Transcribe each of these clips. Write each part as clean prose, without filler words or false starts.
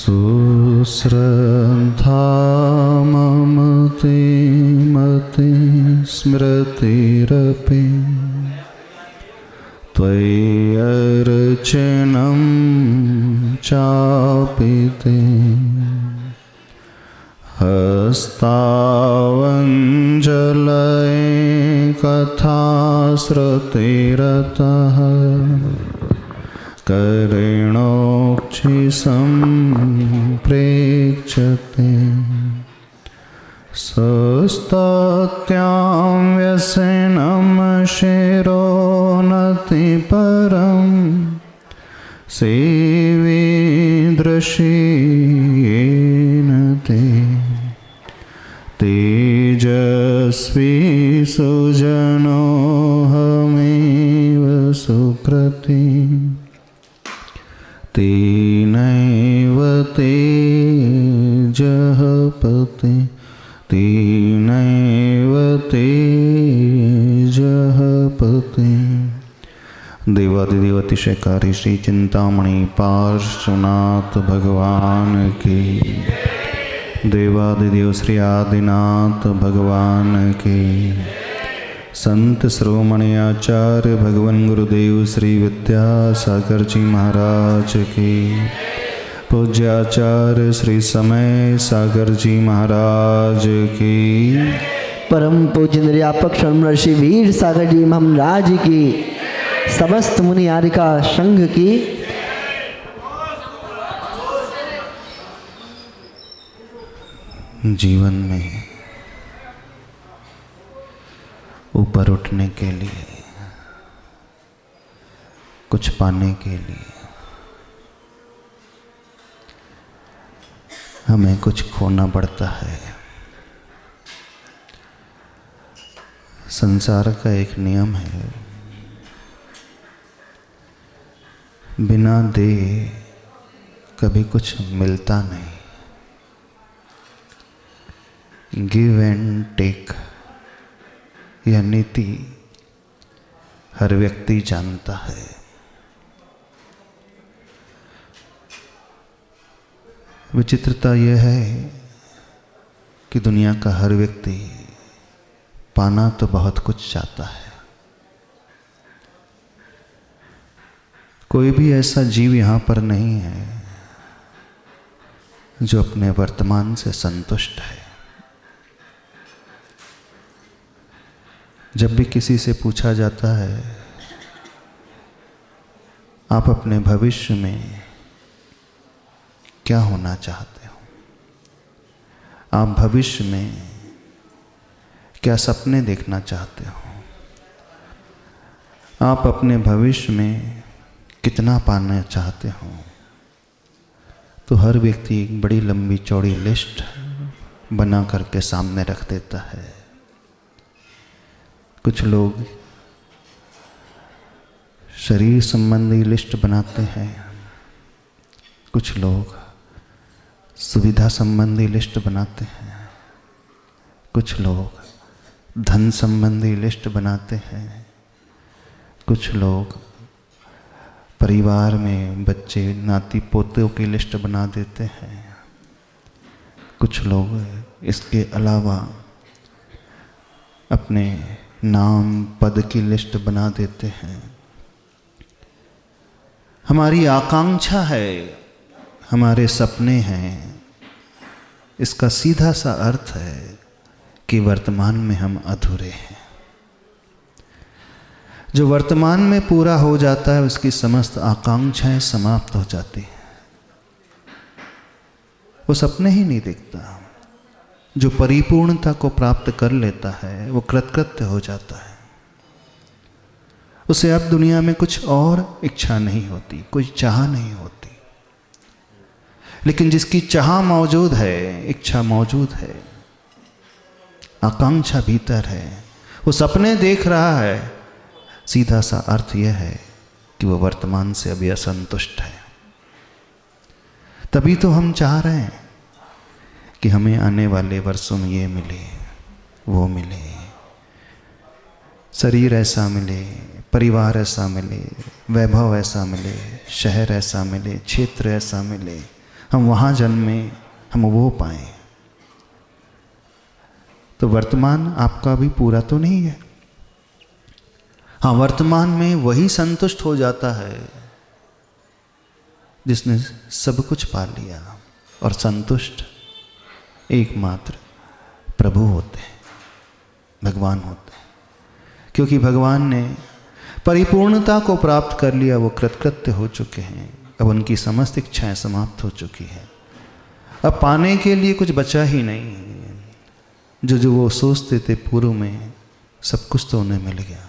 सुश्रद्धा मम ते मति स्मृतिरपि त्वय्यर्चनं चापि ते हस्तावञ्जलये कथाश्रुतिरतः करेणोक्षिसम्प्रेक्ष्यते सस्तत्यां व्यसनं शिरोनतिपरं सेवीदृशीयेन ते तेजस्वी सुजनोऽहमेव सुकृती तेनैव तेजः पते तेनैव तेजः पते। देवादिदेव अतिशयकारी श्री चिंतामणि पार्श्वनाथ भगवान की, देवादिदेव श्री आदिनाथ भगवान की, संत श्रोमणि आचार्य भगवान गुरुदेव श्री विद्यासागर जी महाराज की, पूज्याचार्य श्री समय सागर जी महाराज की, परम पूज्य निर्यापक ऋषि वीर सागर जी महाराज की, समस्त मुनि आरिका संघ की। जीवन में ऊपर उठने के लिए, कुछ पाने के लिए हमें कुछ खोना पड़ता है। संसार का एक नियम है, बिना दे कभी कुछ मिलता नहीं। गिव एंड टेक यह नीति हर व्यक्ति जानता है। विचित्रता यह है कि दुनिया का हर व्यक्ति पाना तो बहुत कुछ चाहता है। कोई भी ऐसा जीव यहाँ पर नहीं है जो अपने वर्तमान से संतुष्ट है। जब भी किसी से पूछा जाता है आप अपने भविष्य में क्या होना चाहते हो, आप भविष्य में क्या सपने देखना चाहते हो, आप अपने भविष्य में कितना पाना चाहते हो, तो हर व्यक्ति एक बड़ी लंबी चौड़ी लिस्ट बना करके सामने रख देता है। कुछ लोग शरीर संबंधी लिस्ट बनाते हैं, कुछ लोग सुविधा संबंधी लिस्ट बनाते हैं, कुछ लोग धन संबंधी लिस्ट बनाते हैं, कुछ लोग परिवार में बच्चे नाती पोतों की लिस्ट बना देते हैं, कुछ लोग इसके अलावा अपने नाम पद की लिस्ट बना देते हैं। हमारी आकांक्षा है, हमारे सपने हैं, इसका सीधा सा अर्थ है कि वर्तमान में हम अधूरे हैं। जो वर्तमान में पूरा हो जाता है उसकी समस्त आकांक्षाएं समाप्त हो जाती हैं, वो सपने ही नहीं देखता। जो परिपूर्णता को प्राप्त कर लेता है वो कृतकृत्य हो जाता है, उसे अब दुनिया में कुछ और इच्छा नहीं होती, कोई चाह नहीं होती। लेकिन जिसकी चाह मौजूद है, इच्छा मौजूद है, आकांक्षा भीतर है, वो सपने देख रहा है, सीधा सा अर्थ यह है कि वो वर्तमान से अभी असंतुष्ट है। तभी तो हम चाह रहे हैं कि हमें आने वाले वर्षों में ये मिले, वो मिले, शरीर ऐसा मिले, परिवार ऐसा मिले, वैभव ऐसा मिले, शहर ऐसा मिले, क्षेत्र ऐसा मिले, हम वहाँ जन्मे, हम वो पाएं। तो वर्तमान आपका भी पूरा तो नहीं है। हाँ, वर्तमान में वही संतुष्ट हो जाता है जिसने सब कुछ पा लिया, और संतुष्ट एकमात्र प्रभु होते हैं, भगवान होते हैं। क्योंकि भगवान ने परिपूर्णता को प्राप्त कर लिया, वो कृतकृत्य हो चुके हैं। अब उनकी समस्त इच्छाएं समाप्त हो चुकी हैं। अब पाने के लिए कुछ बचा ही नहीं। जो वो सोचते थे पूर्व में, सब कुछ तो उन्हें मिल गया।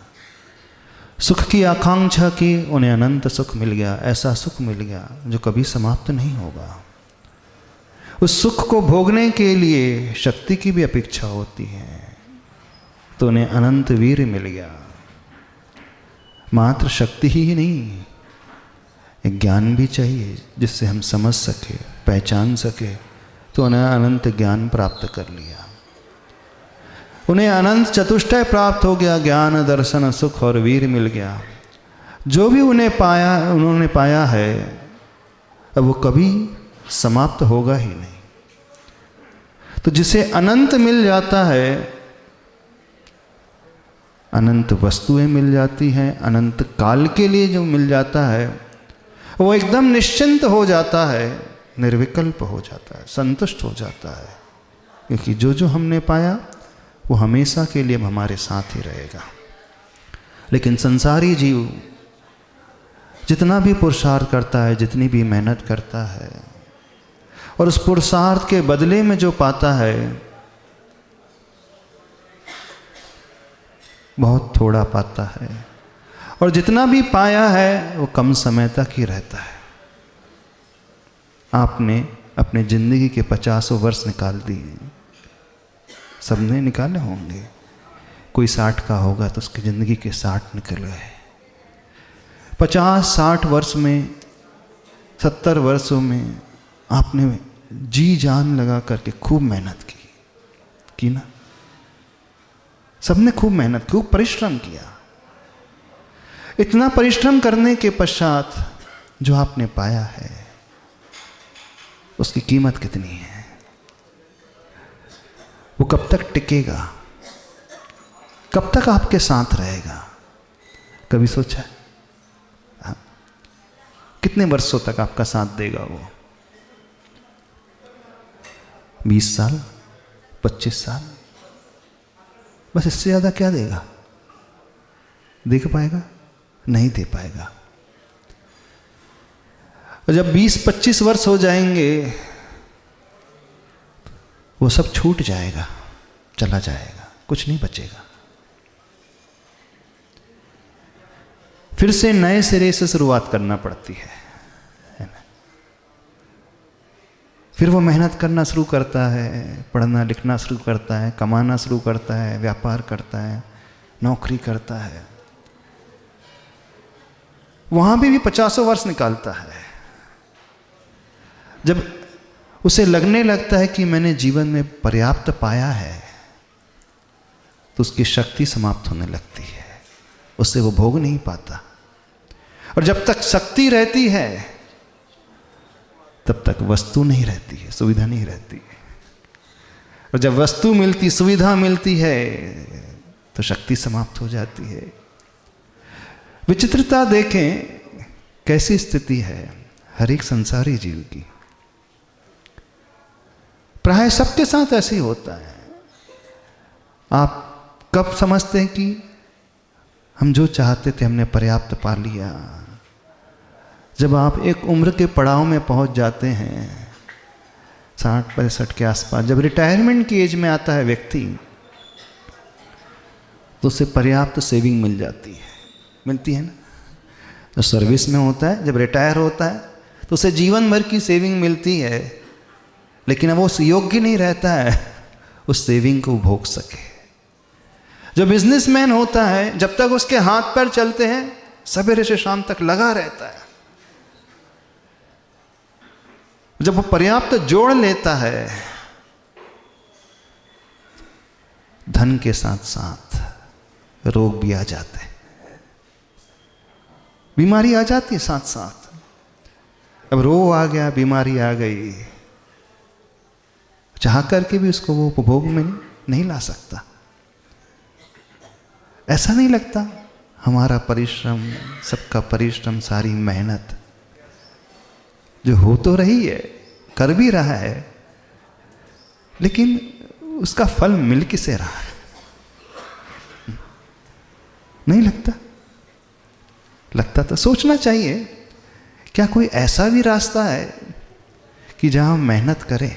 सुख की आकांक्षा की, उन्हें अनंत सुख मिल गया। ऐसा सुख मिल गया जो कभी समाप्त नहीं होगा। उस सुख को भोगने के लिए शक्ति की भी अपेक्षा होती है, तो उन्हें अनंत वीर मिल गया। मात्र शक्ति ही नहीं, एक ज्ञान भी चाहिए जिससे हम समझ सके, पहचान सके। तो उन्हें अनंत ज्ञान प्राप्त कर लिया। उन्हें अनंत चतुष्टय प्राप्त हो गया। ज्ञान, दर्शन, सुख और वीर मिल गया। जो भी उन्होंने पाया है, अब वो कभी समाप्त होगा ही नहीं। तो जिसे अनंत मिल जाता है, अनंत वस्तुएं मिल जाती हैं, अनंत काल के लिए जो मिल जाता है, वो एकदम निश्चिंत हो जाता है, निर्विकल्प हो जाता है, संतुष्ट हो जाता है। क्योंकि जो हमने पाया वो हमेशा के लिए हमारे साथ ही रहेगा। लेकिन संसारी जीव जितना भी पुरुषार्थ करता है, जितनी भी मेहनत करता है, और उस पुरुषार्थ के बदले में जो पाता है, बहुत थोड़ा पाता है। और जितना भी पाया है वो कम समय तक ही रहता है। आपने अपने जिंदगी के 50 वर्ष निकाल दिए, सबने निकाले होंगे। कोई 60 का होगा तो उसकी ज़िंदगी के 60 निकल गए। 50-60 वर्ष में, 70 वर्षों में आपने जी जान लगा करके खूब मेहनत की ना। सबने खूब मेहनत, खूब परिश्रम किया। इतना परिश्रम करने के पश्चात जो आपने पाया है, उसकी कीमत कितनी है? वो कब तक टिकेगा? कब तक आपके साथ रहेगा? कभी सोचा? हाँ? कितने वर्षों तक आपका साथ देगा वो? 20 साल, 25 साल, बस इससे ज़्यादा क्या देगा? दे पाएगा? नहीं दे पाएगा। और जब 20-25 वर्ष हो जाएंगे, वो सब छूट जाएगा, चला जाएगा, कुछ नहीं बचेगा। फिर से नए सिरे से शुरुआत करना पड़ती है ना? फिर वो मेहनत करना शुरू करता है, पढ़ना लिखना शुरू करता है, कमाना शुरू करता है, व्यापार करता है, नौकरी करता है। वहां भी 50 वर्ष निकालता है। जब उसे लगने लगता है कि मैंने जीवन में पर्याप्त पाया है, तो उसकी शक्ति समाप्त होने लगती है, उससे वो भोग नहीं पाता। और जब तक शक्ति रहती है, तब तक वस्तु नहीं रहती है, सुविधा नहीं रहती है। और जब वस्तु मिलती, सुविधा मिलती है, तो शक्ति समाप्त हो जाती है। विचित्रता देखें कैसी स्थिति है हर एक संसारी जीव की। प्राय सबके साथ ऐसे ही होता है। आप कब समझते हैं कि हम जो चाहते थे हमने पर्याप्त पा लिया? जब आप एक उम्र के पड़ाव में पहुंच जाते हैं, 60-65 के आसपास, जब रिटायरमेंट की एज में आता है व्यक्ति, तो उसे पर्याप्त सेविंग मिल जाती है, मिलती है ना। जो सर्विस में होता है, जब रिटायर होता है, तो उसे जीवन भर की सेविंग मिलती है, लेकिन अब वो उस योग्य नहीं रहता है उस सेविंग को भोग सके। जो बिजनेसमैन होता है, जब तक उसके हाथ पैर चलते हैं, सवेरे से शाम तक लगा रहता है। जब वो पर्याप्त जोड़ लेता है, धन के साथ साथ रोग भी आ जाते हैं, बीमारी आ जाती है साथ साथ। अब रोग आ गया, बीमारी आ गई, चाह करके भी उसको वो उपभोग में नहीं ला सकता। ऐसा नहीं लगता हमारा परिश्रम, सबका परिश्रम, सारी मेहनत जो हो तो रही है, कर भी रहा है, लेकिन उसका फल मिल किसे रहा है? नहीं लगता? लगता तो सोचना चाहिए, क्या कोई ऐसा भी रास्ता है कि जहां हम मेहनत करें,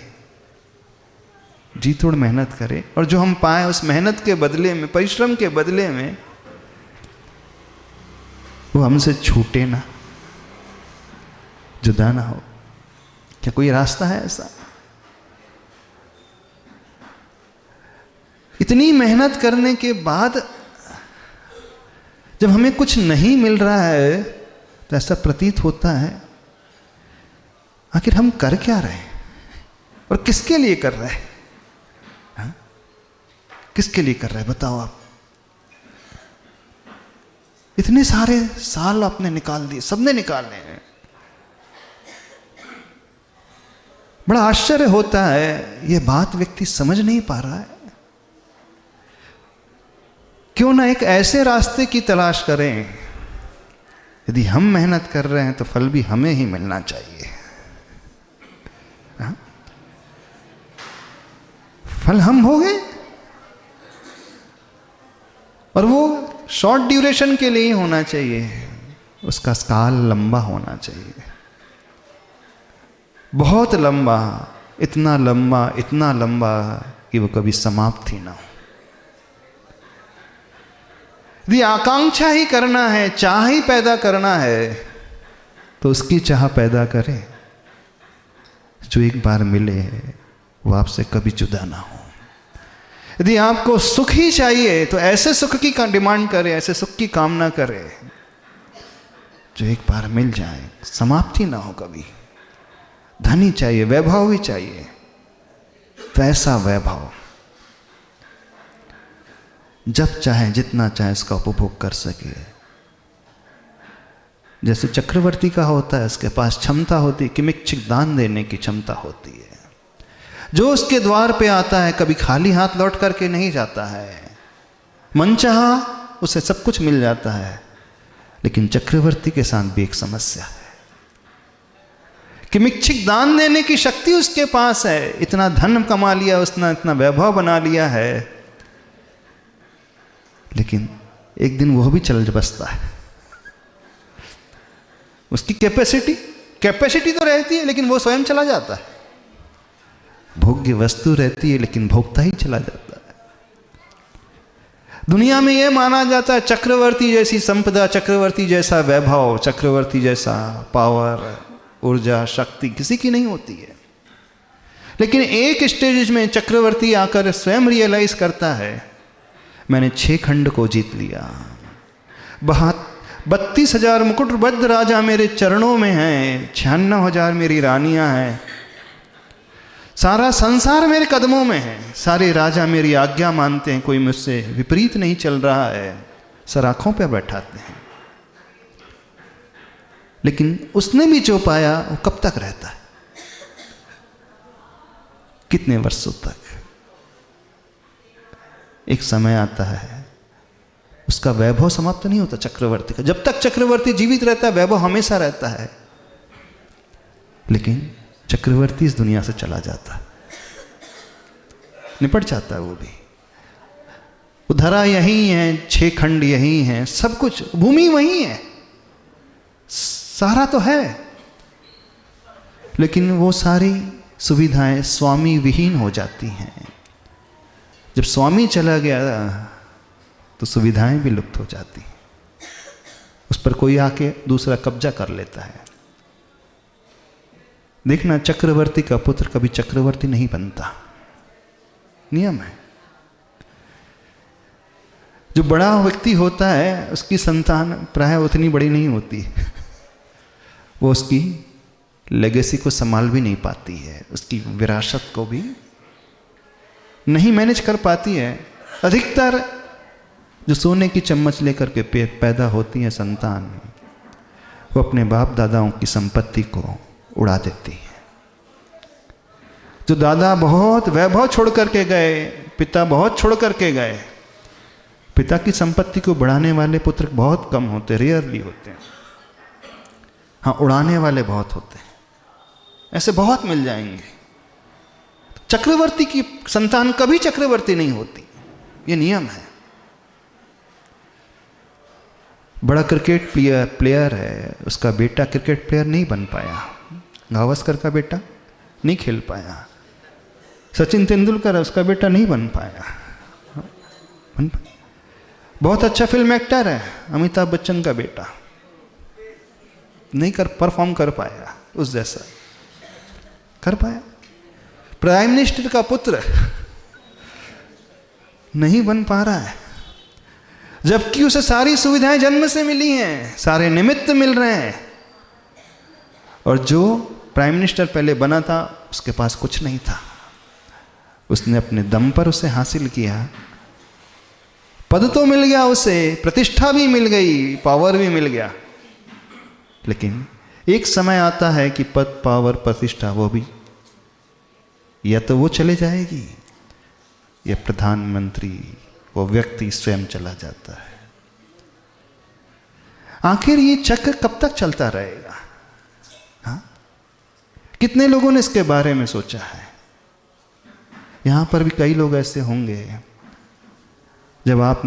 जी तोड़ मेहनत करें, और जो हम पाए उस मेहनत के बदले में, परिश्रम के बदले में, वो हमसे छूटे ना, जुदा ना हो? क्या कोई रास्ता है ऐसा? इतनी मेहनत करने के बाद जब हमें कुछ नहीं मिल रहा है तो ऐसा प्रतीत होता है आखिर हम कर क्या रहे हैं और किसके लिए कर रहे हैं? हाँ? किसके लिए कर रहे हैं बताओ आप? इतने सारे साल आपने निकाल दिए, सबने निकाले हैं। बड़ा आश्चर्य होता है, यह बात व्यक्ति समझ नहीं पा रहा है। क्यों ना एक ऐसे रास्ते की तलाश करें, यदि हम मेहनत कर रहे हैं तो फल भी हमें ही मिलना चाहिए। हाँ? फल हम हो गए, और वो शॉर्ट ड्यूरेशन के लिए होना चाहिए, उसका काल लंबा होना चाहिए, बहुत लंबा, इतना लंबा कि वो कभी समाप्त ही ना हो। यदि आकांक्षा ही करना है, चाह ही पैदा करना है, तो उसकी चाह पैदा करे जो एक बार मिले वो आपसे कभी जुदा ना हो। यदि आपको सुख ही चाहिए तो ऐसे सुख की डिमांड करे, ऐसे सुख की कामना करे जो एक बार मिल जाए, समाप्त ही ना हो कभी। धन ही चाहिए, वैभव ही चाहिए, वैसा वैभव जब चाहे, जितना चाहे उसका उपभोग कर सके। जैसे चक्रवर्ती का होता है, उसके पास क्षमता होती है, किमिच्छिक दान देने की क्षमता होती है। जो उसके द्वार पे आता है कभी खाली हाथ लौट करके नहीं जाता है, मनचाहा उसे सब कुछ मिल जाता है। लेकिन चक्रवर्ती के साथ भी एक समस्या है, किमिच्छिक दान देने की शक्ति उसके पास है, इतना धन कमा लिया उसने, इतना वैभव बना लिया है, लेकिन एक दिन वह भी चल बसता है। उसकी कैपेसिटी तो रहती है, लेकिन वो स्वयं चला जाता है। भोग्य वस्तु रहती है, लेकिन भोगता ही चला जाता है। दुनिया में यह माना जाता है चक्रवर्ती जैसी संपदा, चक्रवर्ती जैसा वैभव, चक्रवर्ती जैसा पावर, ऊर्जा, शक्ति किसी की नहीं होती है। लेकिन एक स्टेज में चक्रवर्ती आकर स्वयं रियलाइज करता है, मैंने 6 खंड को जीत लिया, 32,000 मुकुटबद्ध राजा मेरे चरणों में हैं, 96,000 मेरी रानियां हैं, सारा संसार मेरे कदमों में है, सारे राजा मेरी आज्ञा मानते हैं, कोई मुझसे विपरीत नहीं चल रहा है, सर आंखों पर बैठाते हैं। लेकिन उसने भी जो पाया वो कब तक रहता है? कितने वर्षों तक? एक समय आता है उसका वैभव समाप्त नहीं होता चक्रवर्ती का। जब तक चक्रवर्ती जीवित रहता है वैभव हमेशा रहता है, लेकिन चक्रवर्ती इस दुनिया से चला जाता है, निपट जाता है वो भी। वो धरा यही है, 6 खंड यही हैं, सब कुछ भूमि वही है, सारा तो है, लेकिन वो सारी सुविधाएं स्वामी विहीन हो जाती हैं। जब स्वामी चला गया तो सुविधाएं भी लुप्त हो जाती हैं, उस पर कोई आके दूसरा कब्जा कर लेता है। देखना, चक्रवर्ती का पुत्र कभी चक्रवर्ती नहीं बनता, नियम है। जो बड़ा व्यक्ति होता है उसकी संतान प्राय उतनी बड़ी नहीं होती, वो उसकी लेगेसी को संभाल भी नहीं पाती है, उसकी विरासत को भी नहीं मैनेज कर पाती है। अधिकतर जो सोने की चम्मच लेकर के पैदा होती है संतान, वो अपने बाप दादाओं की संपत्ति को उड़ा देती है। जो दादा बहुत वैभव छोड़ करके गए, पिता बहुत छोड़ करके गए, पिता की संपत्ति को बढ़ाने वाले पुत्र बहुत कम होते, रेयरली होते हैं। हाँ, उड़ाने वाले बहुत होते हैं, ऐसे बहुत मिल जाएंगे। चक्रवर्ती की संतान कभी चक्रवर्ती नहीं होती, ये नियम है। बड़ा क्रिकेट प्लेयर है, उसका बेटा क्रिकेट प्लेयर नहीं बन पाया, गावस्कर का बेटा नहीं खेल पाया, सचिन तेंदुलकर है, उसका बेटा नहीं बन पाया। बहुत अच्छा फिल्म एक्टर है अमिताभ बच्चन का बेटा, नहीं परफॉर्म कर पाया उस जैसा, कर पाया। प्राइम मिनिस्टर का पुत्र नहीं बन पा रहा है, जबकि उसे सारी सुविधाएं जन्म से मिली हैं, सारे निमित्त मिल रहे हैं। और जो प्राइम मिनिस्टर पहले बना था उसके पास कुछ नहीं था, उसने अपने दम पर उसे हासिल किया। पद तो मिल गया उसे, प्रतिष्ठा भी मिल गई, पावर भी मिल गया, लेकिन एक समय आता है कि पद, पावर, प्रतिष्ठा वो भी या तो वो चले जाएगी या प्रधानमंत्री, वो व्यक्ति स्वयं चला जाता है। आखिर ये चक्र कब तक चलता रहेगा? हाँ? कितने लोगों ने इसके बारे में सोचा है? यहां पर भी कई लोग ऐसे होंगे, जब आप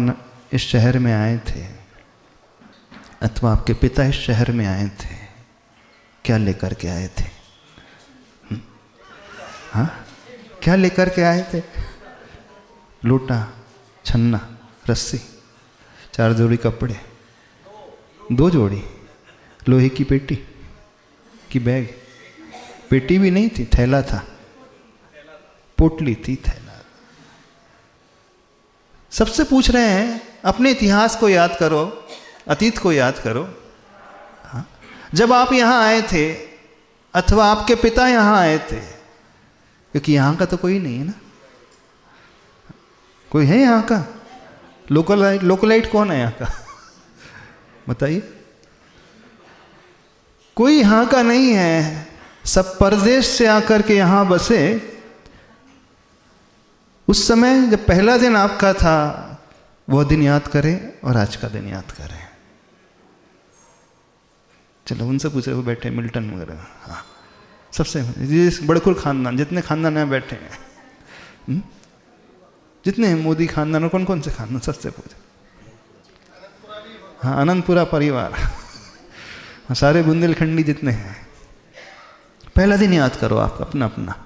इस शहर में आए थे अथवा आपके पिता इस शहर में आए थे, क्या लेकर के आए थे? हाँ, क्या लेकर के आए थे? लोटा, छन्ना, रस्सी, 4 जोड़ी कपड़े, 2 जोड़ी, लोहे की पेटी की बैग, पेटी भी नहीं थी, थैला था, पोटली थी, थैला। सबसे पूछ रहे हैं अपने इतिहास को याद करो, अतीत को याद करो। हाँ? जब आप यहाँ आए थे अथवा आपके पिता यहाँ आए थे, क्योंकि यहाँ का तो कोई नहीं है ना, कोई है यहाँ का? लोकलाइट कौन है यहाँ का? बताइए। कोई यहाँ का नहीं है, सब परदेश से आकर के यहाँ बसे। उस समय जब पहला दिन आपका था, वह दिन याद करें और आज का दिन याद करें। चलो उनसे पूछे, वो बैठे मिल्टन वगैरह, हाँ, सबसे बड़कुल खानदान, जितने खानदान यहाँ बैठे हैं, जितने हैं मोदी खानदान, और कौन कौन से खानदान, सबसे पूछे। हाँ, अनंतपुरा परिवार, हाँ, सारे बुंदेलखंडी जितने हैं। पहला दिन याद करो आप अपना अपना।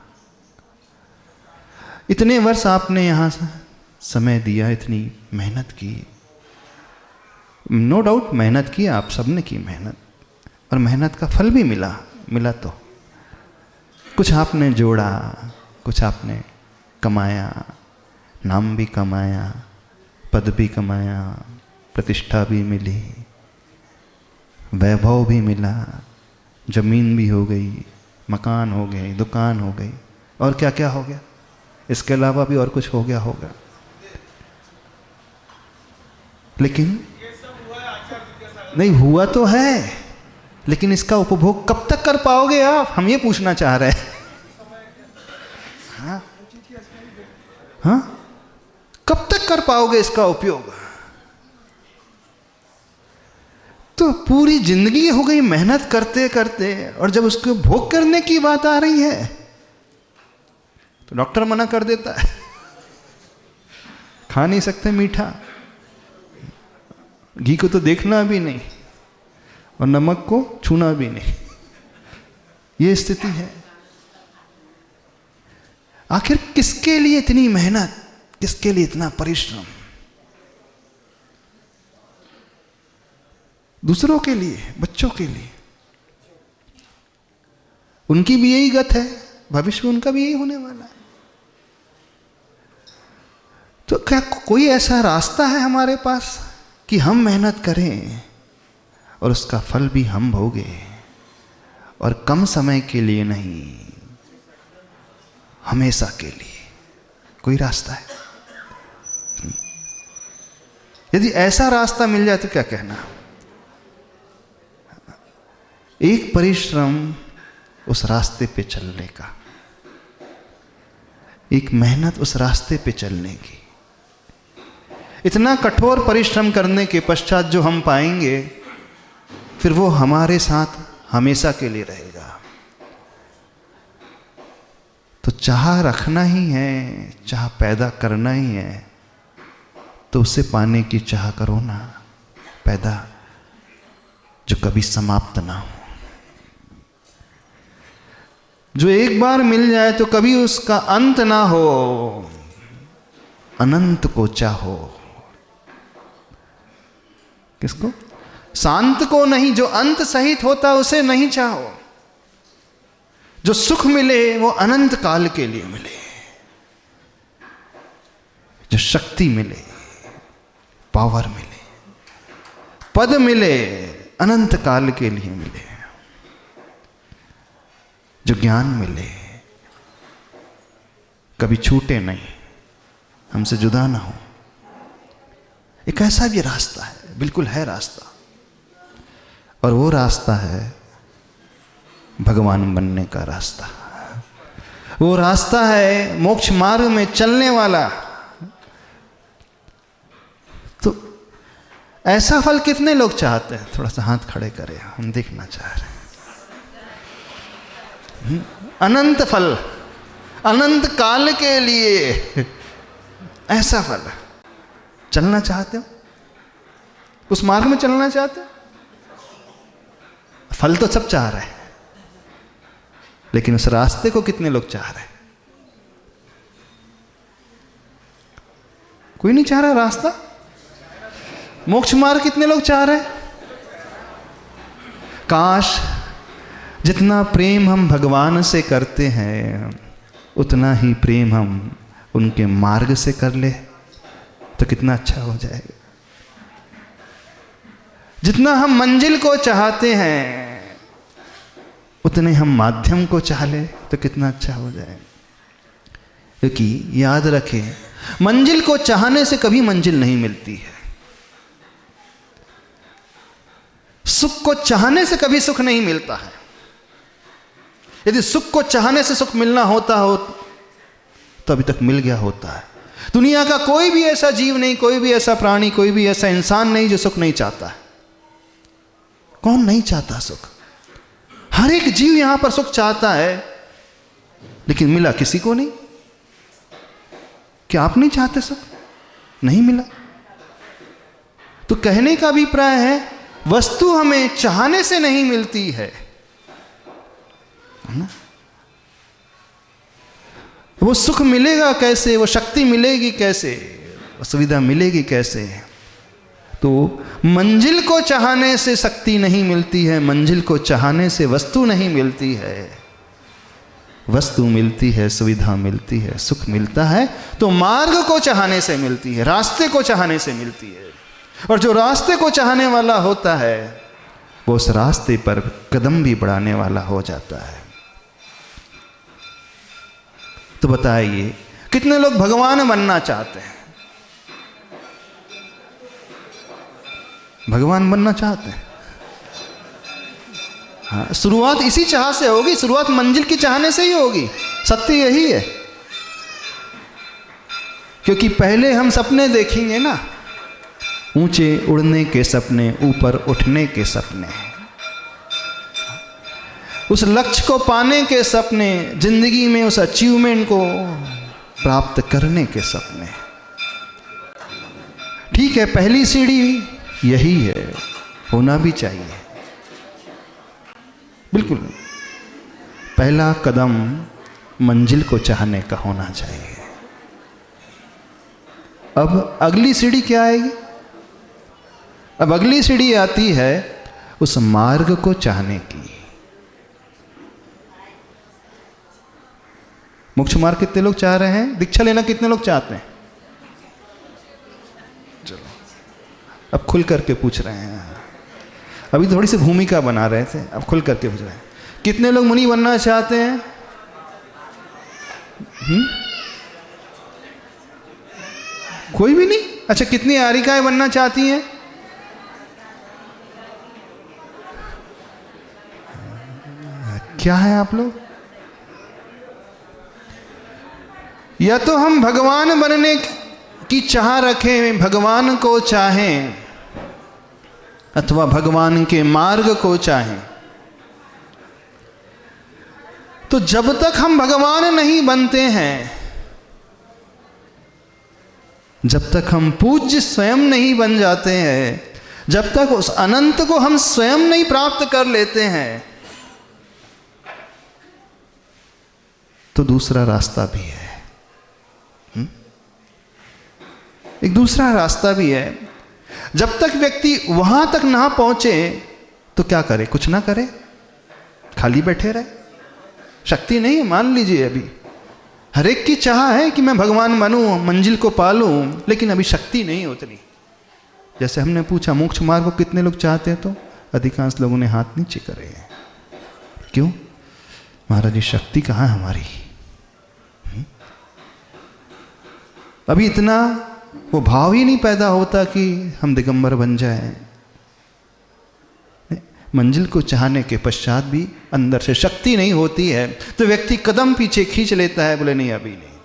इतने वर्ष आपने यहाँ समय दिया, इतनी मेहनत की, नो डाउट मेहनत की, आप सबने की मेहनत, और मेहनत का फल भी मिला तो कुछ आपने जोड़ा, कुछ आपने कमाया, नाम भी कमाया, पद भी कमाया, प्रतिष्ठा भी मिली, वैभव भी मिला, जमीन भी हो गई, मकान हो गए, दुकान हो गई, और क्या क्या हो गया, इसके अलावा भी और कुछ हो गया होगा। लेकिन नहीं हुआ तो है, लेकिन इसका उपभोग कब तक कर पाओगे आप, हम ये पूछना चाह रहे हैं। हाँ? हाँ? कब तक कर पाओगे इसका उपयोग? तो पूरी जिंदगी हो गई मेहनत करते करते, और जब उसको भोग करने की बात आ रही है तो डॉक्टर मना कर देता है, खा नहीं सकते मीठा, घी को तो देखना भी नहीं, और नमक को छूना भी नहीं, ये स्थिति है। आखिर किसके लिए इतनी मेहनत, किसके लिए इतना परिश्रम? दूसरों के लिए, बच्चों के लिए। उनकी भी यही गत है, भविष्य में उनका भी यही होने वाला है। तो क्या कोई ऐसा रास्ता है हमारे पास कि हम मेहनत करें और उसका फल भी हम भोगे, और कम समय के लिए नहीं, हमेशा के लिए? कोई रास्ता है? यदि ऐसा रास्ता मिल जाए तो क्या कहना? एक परिश्रम, उस रास्ते पे चलने का, एक मेहनत उस रास्ते पे चलने की। इतना कठोर परिश्रम करने के पश्चात जो हम पाएंगे, फिर वो हमारे साथ हमेशा के लिए रहेगा। तो चाह रखना ही है, चाह पैदा करना ही है, तो उसे पाने की चाह करो ना पैदा, जो कभी समाप्त ना हो, जो एक बार मिल जाए तो कभी उसका अंत ना हो। अनंत को चाहो। किसको? शांत को नहीं, जो अंत सहित होता उसे नहीं चाहो। जो सुख मिले वो अनंत काल के लिए मिले, जो शक्ति मिले, पावर मिले, पद मिले, अनंत काल के लिए मिले, जो ज्ञान मिले, कभी छूटे नहीं, हमसे जुदा ना हो। एक ऐसा भी रास्ता है, बिल्कुल है रास्ता, और वो रास्ता है भगवान बनने का रास्ता। वो रास्ता है मोक्ष मार्ग में चलने वाला। तो ऐसा फल कितने लोग चाहते हैं? थोड़ा सा हाथ खड़े करें, हम देखना चाह रहे हैं। अनंत फल, अनंत काल के लिए ऐसा फल चलना चाहते हो? उस मार्ग में चलना चाहते हो? फल तो सब चाह रहे हैं, लेकिन उस रास्ते को कितने लोग चाह रहे हैं? कोई नहीं चाह रहा रास्ता। मोक्ष मार्ग कितने लोग चाह रहे हैं? काश जितना प्रेम हम भगवान से करते हैं, उतना ही प्रेम हम उनके मार्ग से कर ले, तो कितना अच्छा हो जाएगा। जितना हम मंजिल को चाहते हैं, उतने हम माध्यम को चाह ले, तो कितना अच्छा हो जाएगा। क्योंकि याद रखें, मंजिल को चाहने से कभी मंजिल नहीं मिलती है। सुख को चाहने से कभी सुख नहीं मिलता है। यदि सुख को चाहने से सुख मिलना होता हो तो अभी तक मिल गया होता है। दुनिया का कोई भी ऐसा जीव नहीं, कोई भी ऐसा प्राणी, कोई भी ऐसा इंसान नहीं जो सुख नहीं चाहता है। कौन नहीं चाहता सुख? हर एक जीव यहां पर सुख चाहता है, लेकिन मिला किसी को नहीं। क्या आप नहीं चाहते सुख? नहीं मिला। तो कहने का अभिप्राय है, वस्तु हमें चाहने से नहीं मिलती है ना? वो सुख मिलेगा कैसे? वो शक्ति मिलेगी कैसे? वो सुविधा मिलेगी कैसे? तो मंजिल को चाहने से शक्ति नहीं मिलती है, मंजिल को चाहने से वस्तु नहीं मिलती है। वस्तु मिलती है, सुविधा मिलती है, सुख मिलता है तो मार्ग को चाहने से मिलती है, रास्ते को चाहने से मिलती है। और जो रास्ते को चाहने वाला होता है, वो उस रास्ते पर कदम भी बढ़ाने वाला हो जाता है। तो बताइए, कितने लोग भगवान बनना चाहते हैं? भगवान बनना चाहते हैं? हाँ, शुरुआत इसी चाह से होगी, शुरुआत मंजिल की चाहने से ही होगी। सत्य यही है। क्योंकि पहले हम सपने देखेंगे ना, ऊंचे उड़ने के सपने, ऊपर उठने के सपने, उस लक्ष्य को पाने के सपने, जिंदगी में उस अचीवमेंट को प्राप्त करने के सपने। ठीक है, पहली सीढ़ी यही है, होना भी चाहिए। बिल्कुल, पहला कदम मंजिल को चाहने का होना चाहिए। अब अगली सीढ़ी क्या आएगी? अब अगली सीढ़ी आती है उस मार्ग को चाहने की। मोक्ष मार्ग कितने लोग चाह रहे हैं? दीक्षा लेना कितने लोग चाहते हैं? चलो, अब खुल करके पूछ रहे हैं। अभी थोड़ी सी भूमिका बना रहे थे, अब खुल करके पूछ रहे हैं। कितने लोग मुनि बनना चाहते हैं? कोई भी नहीं? अच्छा, कितनी आरिकाएं बनना चाहती हैं? क्या है आप लोग? या तो हम भगवान बनने की चाह रखें, भगवान को चाहें, अथवा भगवान के मार्ग को चाहें। तो जब तक हम भगवान नहीं बनते हैं, जब तक हम पूज्य स्वयं नहीं बन जाते हैं, जब तक उस अनंत को हम स्वयं नहीं प्राप्त कर लेते हैं, तो दूसरा रास्ता भी है। एक दूसरा रास्ता भी है। जब तक व्यक्ति वहां तक ना पहुंचे तो क्या करे? कुछ ना करे, खाली बैठे रहे। शक्ति नहीं, मान लीजिए अभी हर एक की चाह है कि मैं भगवान बनूं, मंजिल को पालूं, लेकिन अभी शक्ति नहीं उतनी। जैसे हमने पूछा मोक्ष मार्ग को कितने लोग चाहते हैं, तो अधिकांश लोगों ने हाथ नीचे करे हैं। क्यों? महाराज जी शक्ति कहाँ है हमारी? अभी इतना वो भाव ही नहीं पैदा होता कि हम दिगंबर बन जाएं। मंजिल को चाहने के पश्चात भी अंदर से शक्ति नहीं होती है, तो व्यक्ति कदम पीछे खींच लेता है, बोले नहीं अभी नहीं।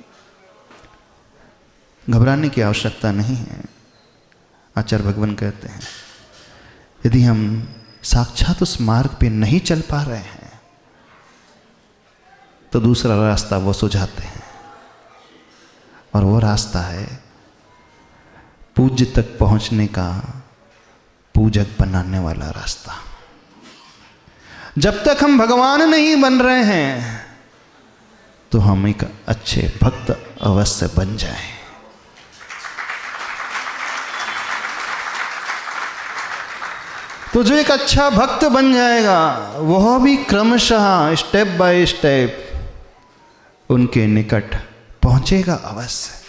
घबराने की आवश्यकता नहीं है। आचार्य भगवान कहते हैं यदि हम साक्षात उस मार्ग पे नहीं चल पा रहे हैं तो दूसरा रास्ता वो सुझाते हैं, और वो रास्ता है पूज्य तक पहुंचने का पूजक बनाने वाला रास्ता। जब तक हम भगवान नहीं बन रहे हैं तो हम एक अच्छे भक्त अवश्य बन जाएं। तो जो एक अच्छा भक्त बन जाएगा वह भी क्रमशः स्टेप बाय स्टेप उनके निकट पहुंचेगा, अवश्य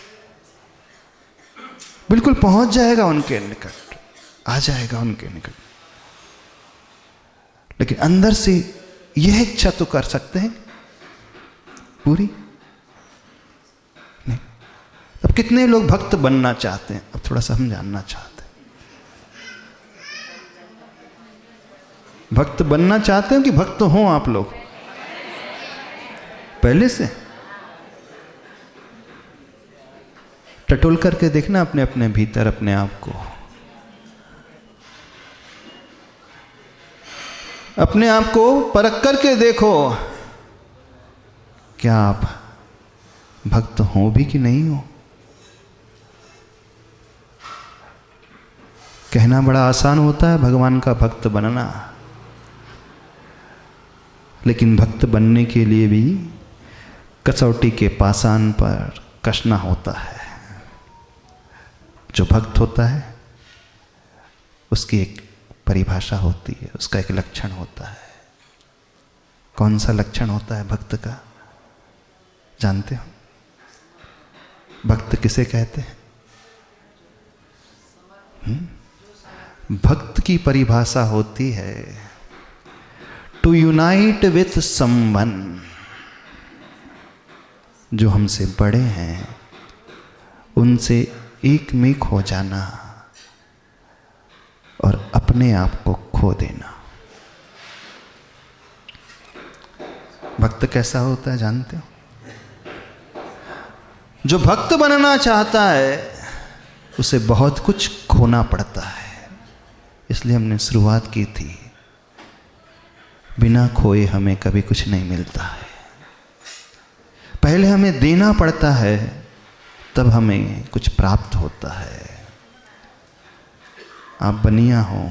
बिल्कुल पहुंच जाएगा उनके निकट, आ जाएगा उनके निकट। लेकिन अंदर से यह इच्छा तो कर सकते हैं पूरी नहीं। अब कितने लोग भक्त बनना चाहते हैं, अब थोड़ा सा हम जानना चाहते हैं। भक्त बनना चाहते हैं कि भक्त हों आप लोग पहले से? टटोल करके देखना अपने अपने भीतर अपने आप को, अपने आप को परख करके देखो, क्या आप भक्त हो भी कि नहीं हो? कहना बड़ा आसान होता है भगवान का भक्त बनना, लेकिन भक्त बनने के लिए भी कसौटी के पासान पर कसना होता है। जो भक्त होता है उसकी एक परिभाषा होती है, उसका एक लक्षण होता है। कौन सा लक्षण होता है भक्त का, जानते हो? भक्त किसे कहते हैं? भक्त की परिभाषा होती है टू यूनाइट विथ समवन, जो हमसे बड़े हैं उनसे एकमिक हो जाना और अपने आप को खो देना। भक्त कैसा होता है जानते हो? जो भक्त बनना चाहता है उसे बहुत कुछ खोना पड़ता है। इसलिए हमने शुरुआत की थी, बिना खोए हमें कभी कुछ नहीं मिलता है। पहले हमें देना पड़ता है, तब हमें कुछ प्राप्त होता है। आप बनिया हो,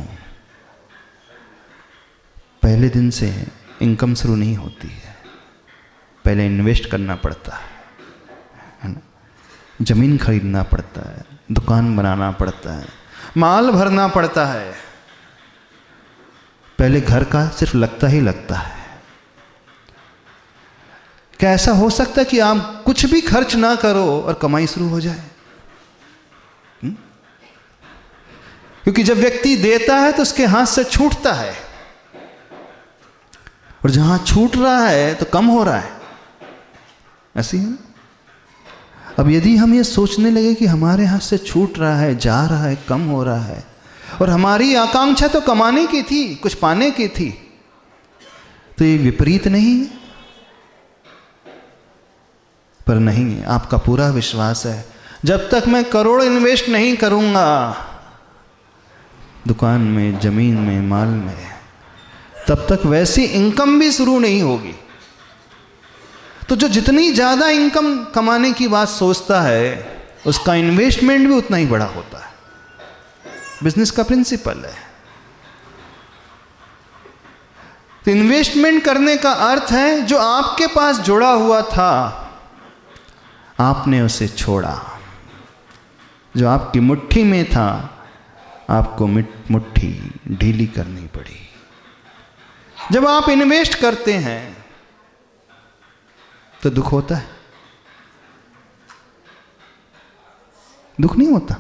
पहले दिन से इनकम शुरू नहीं होती है, पहले इन्वेस्ट करना पड़ता है ना? जमीन खरीदना पड़ता है, दुकान बनाना पड़ता है, माल भरना पड़ता है। पहले घर का सिर्फ लगता ही लगता है। क्या ऐसा हो सकता है कि आप कुछ भी खर्च ना करो और कमाई शुरू हो जाए? क्योंकि जब व्यक्ति देता है तो उसके हाथ से छूटता है, और जहां छूट रहा है तो कम हो रहा है। ऐसी है। अब यदि हम ये सोचने लगे कि हमारे हाथ से छूट रहा है, जा रहा है, कम हो रहा है, और हमारी आकांक्षा तो कमाने की थी, कुछ पाने की थी, तो ये विपरीत नहीं है? पर नहीं, आपका पूरा विश्वास है जब तक मैं करोड़ इन्वेस्ट नहीं करूंगा दुकान में, जमीन में, माल में, तब तक वैसी इनकम भी शुरू नहीं होगी। तो जो जितनी ज़्यादा इनकम कमाने की बात सोचता है उसका इन्वेस्टमेंट भी उतना ही बड़ा होता है। बिजनेस का प्रिंसिपल है। तो इन्वेस्टमेंट करने का अर्थ है जो आपके पास जुड़ा हुआ था आपने उसे छोड़ा, जो आपकी मुट्ठी में था आपको मुट्ठी ढीली करनी पड़ी। जब आप इन्वेस्ट करते हैं तो दुख होता है? दुख नहीं होता?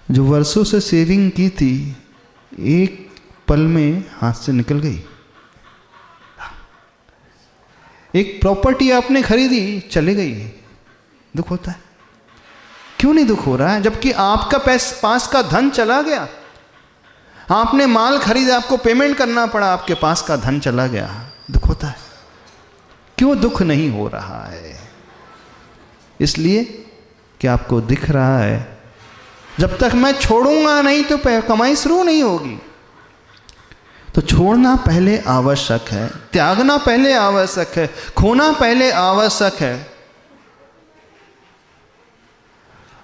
जो वर्षों से सेविंग की थी एक पल में हाथ से निकल गई। एक प्रॉपर्टी आपने खरीदी, चली गई, दुख होता है? क्यों नहीं दुख हो रहा है? जबकि आपका पास का धन चला गया। आपने माल खरीदा, आपको पेमेंट करना पड़ा, आपके पास का धन चला गया, दुख होता है? क्यों दुख नहीं हो रहा है? इसलिए कि आपको दिख रहा है जब तक मैं छोड़ूंगा नहीं तो कमाई शुरू नहीं होगी। तो छोड़ना पहले आवश्यक है, त्यागना पहले आवश्यक है, खोना पहले आवश्यक है।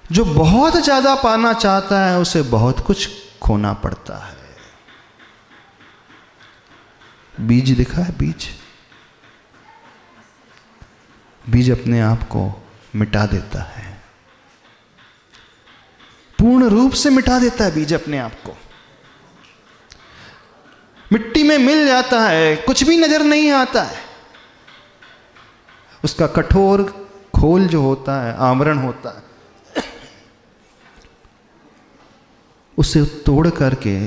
जो बहुत ज्यादा पाना चाहता है उसे बहुत कुछ खोना पड़ता है। बीज दिखा है? बीज अपने आप को मिटा देता है, पूर्ण रूप से मिटा देता है बीज अपने आप को। मिट्टी में मिल जाता है, कुछ भी नजर नहीं आता है। उसका कठोर खोल जो होता है, आवरण होता है, उसे तोड़ करके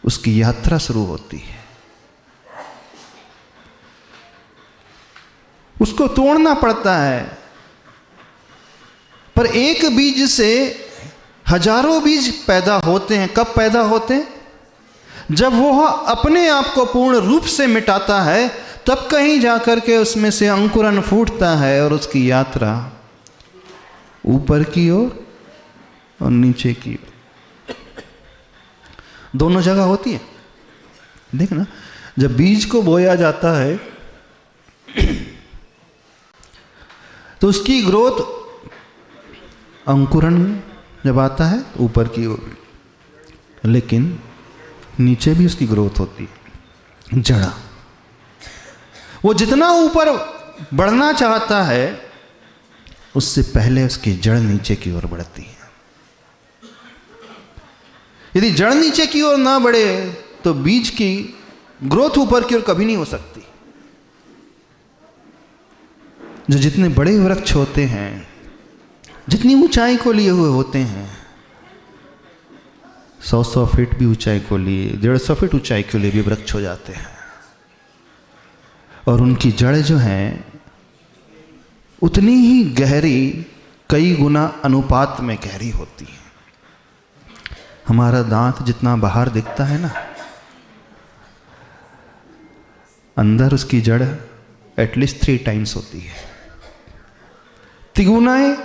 उसकी यात्रा शुरू होती है। उसको तोड़ना पड़ता है। पर एक बीज से हजारों बीज पैदा होते हैं। कब पैदा होते हैं? जब वो अपने आप को पूर्ण रूप से मिटाता है, तब कहीं जाकर के उसमें से अंकुरन फूटता है और उसकी यात्रा ऊपर की ओर और नीचे की ओर, दोनों जगह होती है। देखना, जब बीज को बोया जाता है तो उसकी ग्रोथ, अंकुरन जब आता है ऊपर की ओर, लेकिन नीचे भी उसकी ग्रोथ होती है, जड़ा। वो जितना ऊपर बढ़ना चाहता है उससे पहले उसकी जड़ नीचे की ओर बढ़ती है। यदि जड़ नीचे की ओर ना बढ़े तो बीज की ग्रोथ ऊपर की ओर कभी नहीं हो सकती। जो जितने बड़े वृक्ष होते हैं, जितनी ऊंचाई को लिए हुए होते हैं, 100 फीट भी ऊंचाई को लिए, 150 फीट ऊंचाई के लिए भी वृक्ष हो जाते हैं। और उनकी जड़ जो है उतनी ही गहरी, कई गुना अनुपात में गहरी होती है। हमारा दांत जितना बाहर दिखता है ना, अंदर उसकी जड़ एटलीस्ट 3 टाइम्स होती है। तिगुनाएं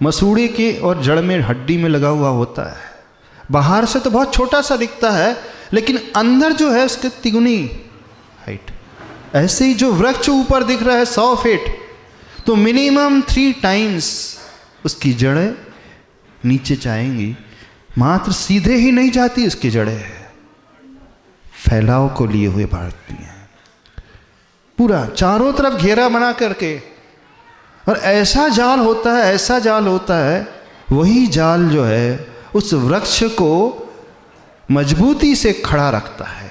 मसूड़े के और जड़ में, हड्डी में लगा हुआ होता है। बाहर से तो बहुत छोटा सा दिखता है, लेकिन अंदर जो है उसके तिगुनी हाइट। ऐसे ही जो वृक्ष ऊपर दिख रहा है 100 फीट, तो मिनिमम 3 टाइम्स उसकी जड़ें नीचे जाएंगी। मात्र सीधे ही नहीं जाती, उसकी जड़ें फैलाव को लिए हुए बढ़ती हैं, पूरा चारों तरफ घेरा बना करके। और ऐसा जाल होता है, ऐसा जाल होता है, वही जाल जो है उस वृक्ष को मजबूती से खड़ा रखता है।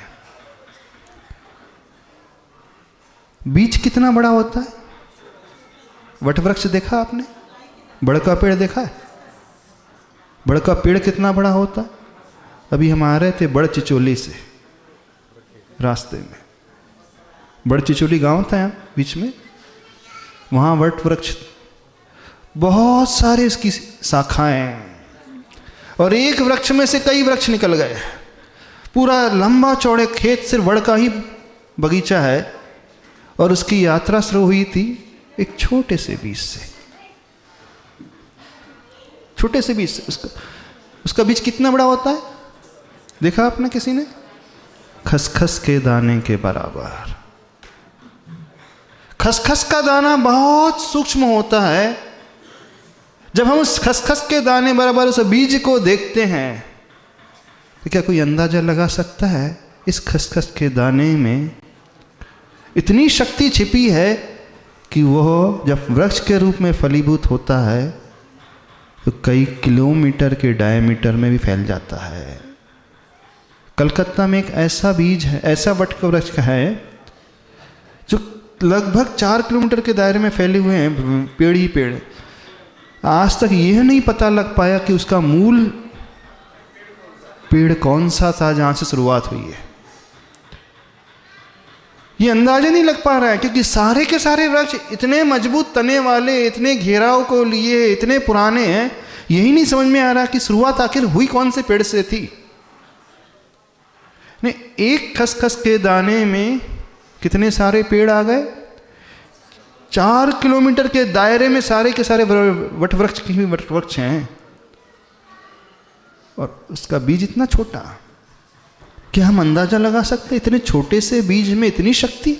बीज कितना बड़ा होता है? वट वृक्ष देखा आपने? बड़का पेड़ देखा है? बड़का पेड़ कितना बड़ा होता है? अभी हम आ रहे थे बड़ चिचोली से, रास्ते में बड़ चिचोली गांव था यहाँ बीच में, वहाँ वट वृक्ष, बहुत सारे इसकी शाखाएं, और एक वृक्ष में से कई वृक्ष निकल गए। पूरा लंबा चौड़े खेत से बड़ का ही बगीचा है, और उसकी यात्रा शुरू हुई थी एक छोटे से बीज से। छोटे से बीज से। उसका बीज कितना बड़ा होता है देखा आपने किसी ने? खसखस के दाने के बराबर। खसखस का दाना बहुत सूक्ष्म होता है। जब हम उस खसखस के दाने बराबर उस बीज को देखते हैं तो क्या कोई अंदाजा लगा सकता है इस खसखस के दाने में इतनी शक्ति छिपी है कि वह जब वृक्ष के रूप में फलीभूत होता है तो कई किलोमीटर के डायमीटर में भी फैल जाता है। कलकत्ता में एक ऐसा बीज है, ऐसा वट का वृक्ष का है जो लगभग 4 किलोमीटर के दायरे में फैले हुए हैं, पेड़ ही पेड़। आज तक यह नहीं पता लग पाया कि उसका मूल पेड़ कौन सा था जहां से शुरुआत हुई है। ये अंदाजा नहीं लग पा रहा है क्योंकि सारे के सारे वृक्ष इतने मजबूत तने वाले, इतने घेराव को लिए, इतने पुराने हैं, यही नहीं समझ में आ रहा कि शुरुआत आखिर हुई कौन से पेड़ से थी। नहीं, एक खसखस के दाने में कितने सारे पेड़ आ गए। 4 किलोमीटर के दायरे में सारे के सारे वट वृक्ष के ही वट वृक्ष हैं, और उसका बीज इतना छोटा। क्या हम अंदाजा लगा सकते इतने छोटे से बीज में इतनी शक्ति,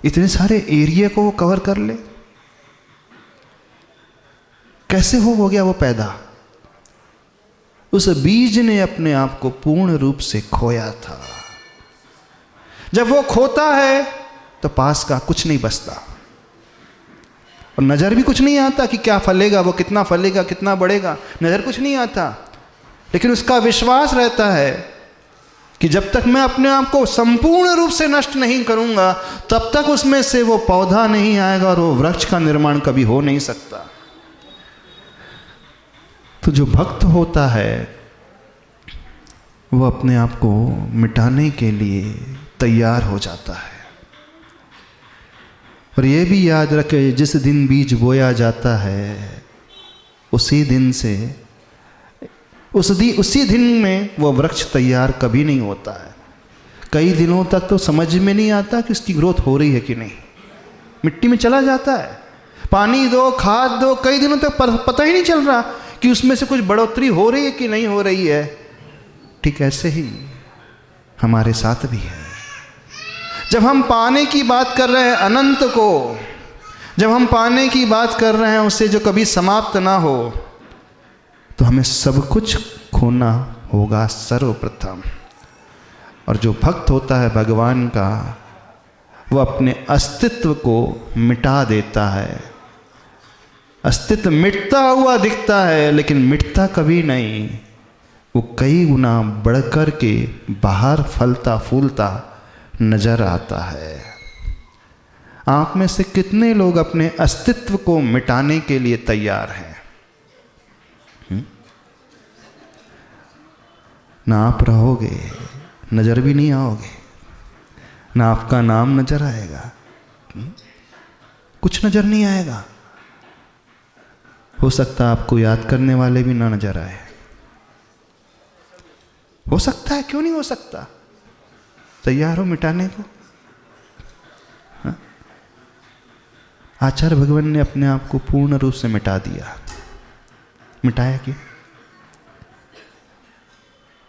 इतने सारे एरिया को वो कवर कर ले? कैसे हो गया वो पैदा? उस बीज ने अपने आप को पूर्ण रूप से खोया था। जब वो खोता है तो पास का कुछ नहीं बचता, और नजर भी कुछ नहीं आता कि क्या फलेगा, वो कितना फलेगा, कितना बढ़ेगा, नजर कुछ नहीं आता। लेकिन उसका विश्वास रहता है कि जब तक मैं अपने आप को संपूर्ण रूप से नष्ट नहीं करूंगा तब तक उसमें से वो पौधा नहीं आएगा और वो वृक्ष का निर्माण कभी हो नहीं सकता। तो जो भक्त होता है वो अपने आप को मिटाने के लिए तैयार हो जाता है। और ये भी याद रखे, जिस दिन बीज बोया जाता है उसी दिन से उसी दिन में वो वृक्ष तैयार कभी नहीं होता है। कई दिनों तक तो समझ में नहीं आता कि उसकी ग्रोथ हो रही है कि नहीं, मिट्टी में चला जाता है। पानी दो, खाद दो, कई दिनों तक पता ही नहीं चल रहा कि उसमें से कुछ बढ़ोतरी हो रही है कि नहीं हो रही है। ठीक ऐसे ही हमारे साथ भी है। जब हम पाने की बात कर रहे हैं अनंत को, जब हम पाने की बात कर रहे हैं उसे जो कभी समाप्त ना हो, तो हमें सब कुछ खोना होगा सर्वप्रथम। और जो भक्त होता है भगवान का, वो अपने अस्तित्व को मिटा देता है। अस्तित्व मिटता हुआ दिखता है लेकिन मिटता कभी नहीं, वो कई गुना बढ़कर के बाहर फलता फूलता नजर आता है। आप में से कितने लोग अपने अस्तित्व को मिटाने के लिए तैयार हैं? ना आप रहोगे, नजर भी नहीं आओगे, ना आपका नाम नजर आएगा, कुछ नजर नहीं आएगा। हो सकता है आपको याद करने वाले भी ना नजर आए, हो सकता है, क्यों नहीं हो सकता? तैयार हो मिटाने को? हाँ? आचार्य भगवान ने अपने आप को पूर्ण रूप से मिटा दिया। मिटाया क्यों?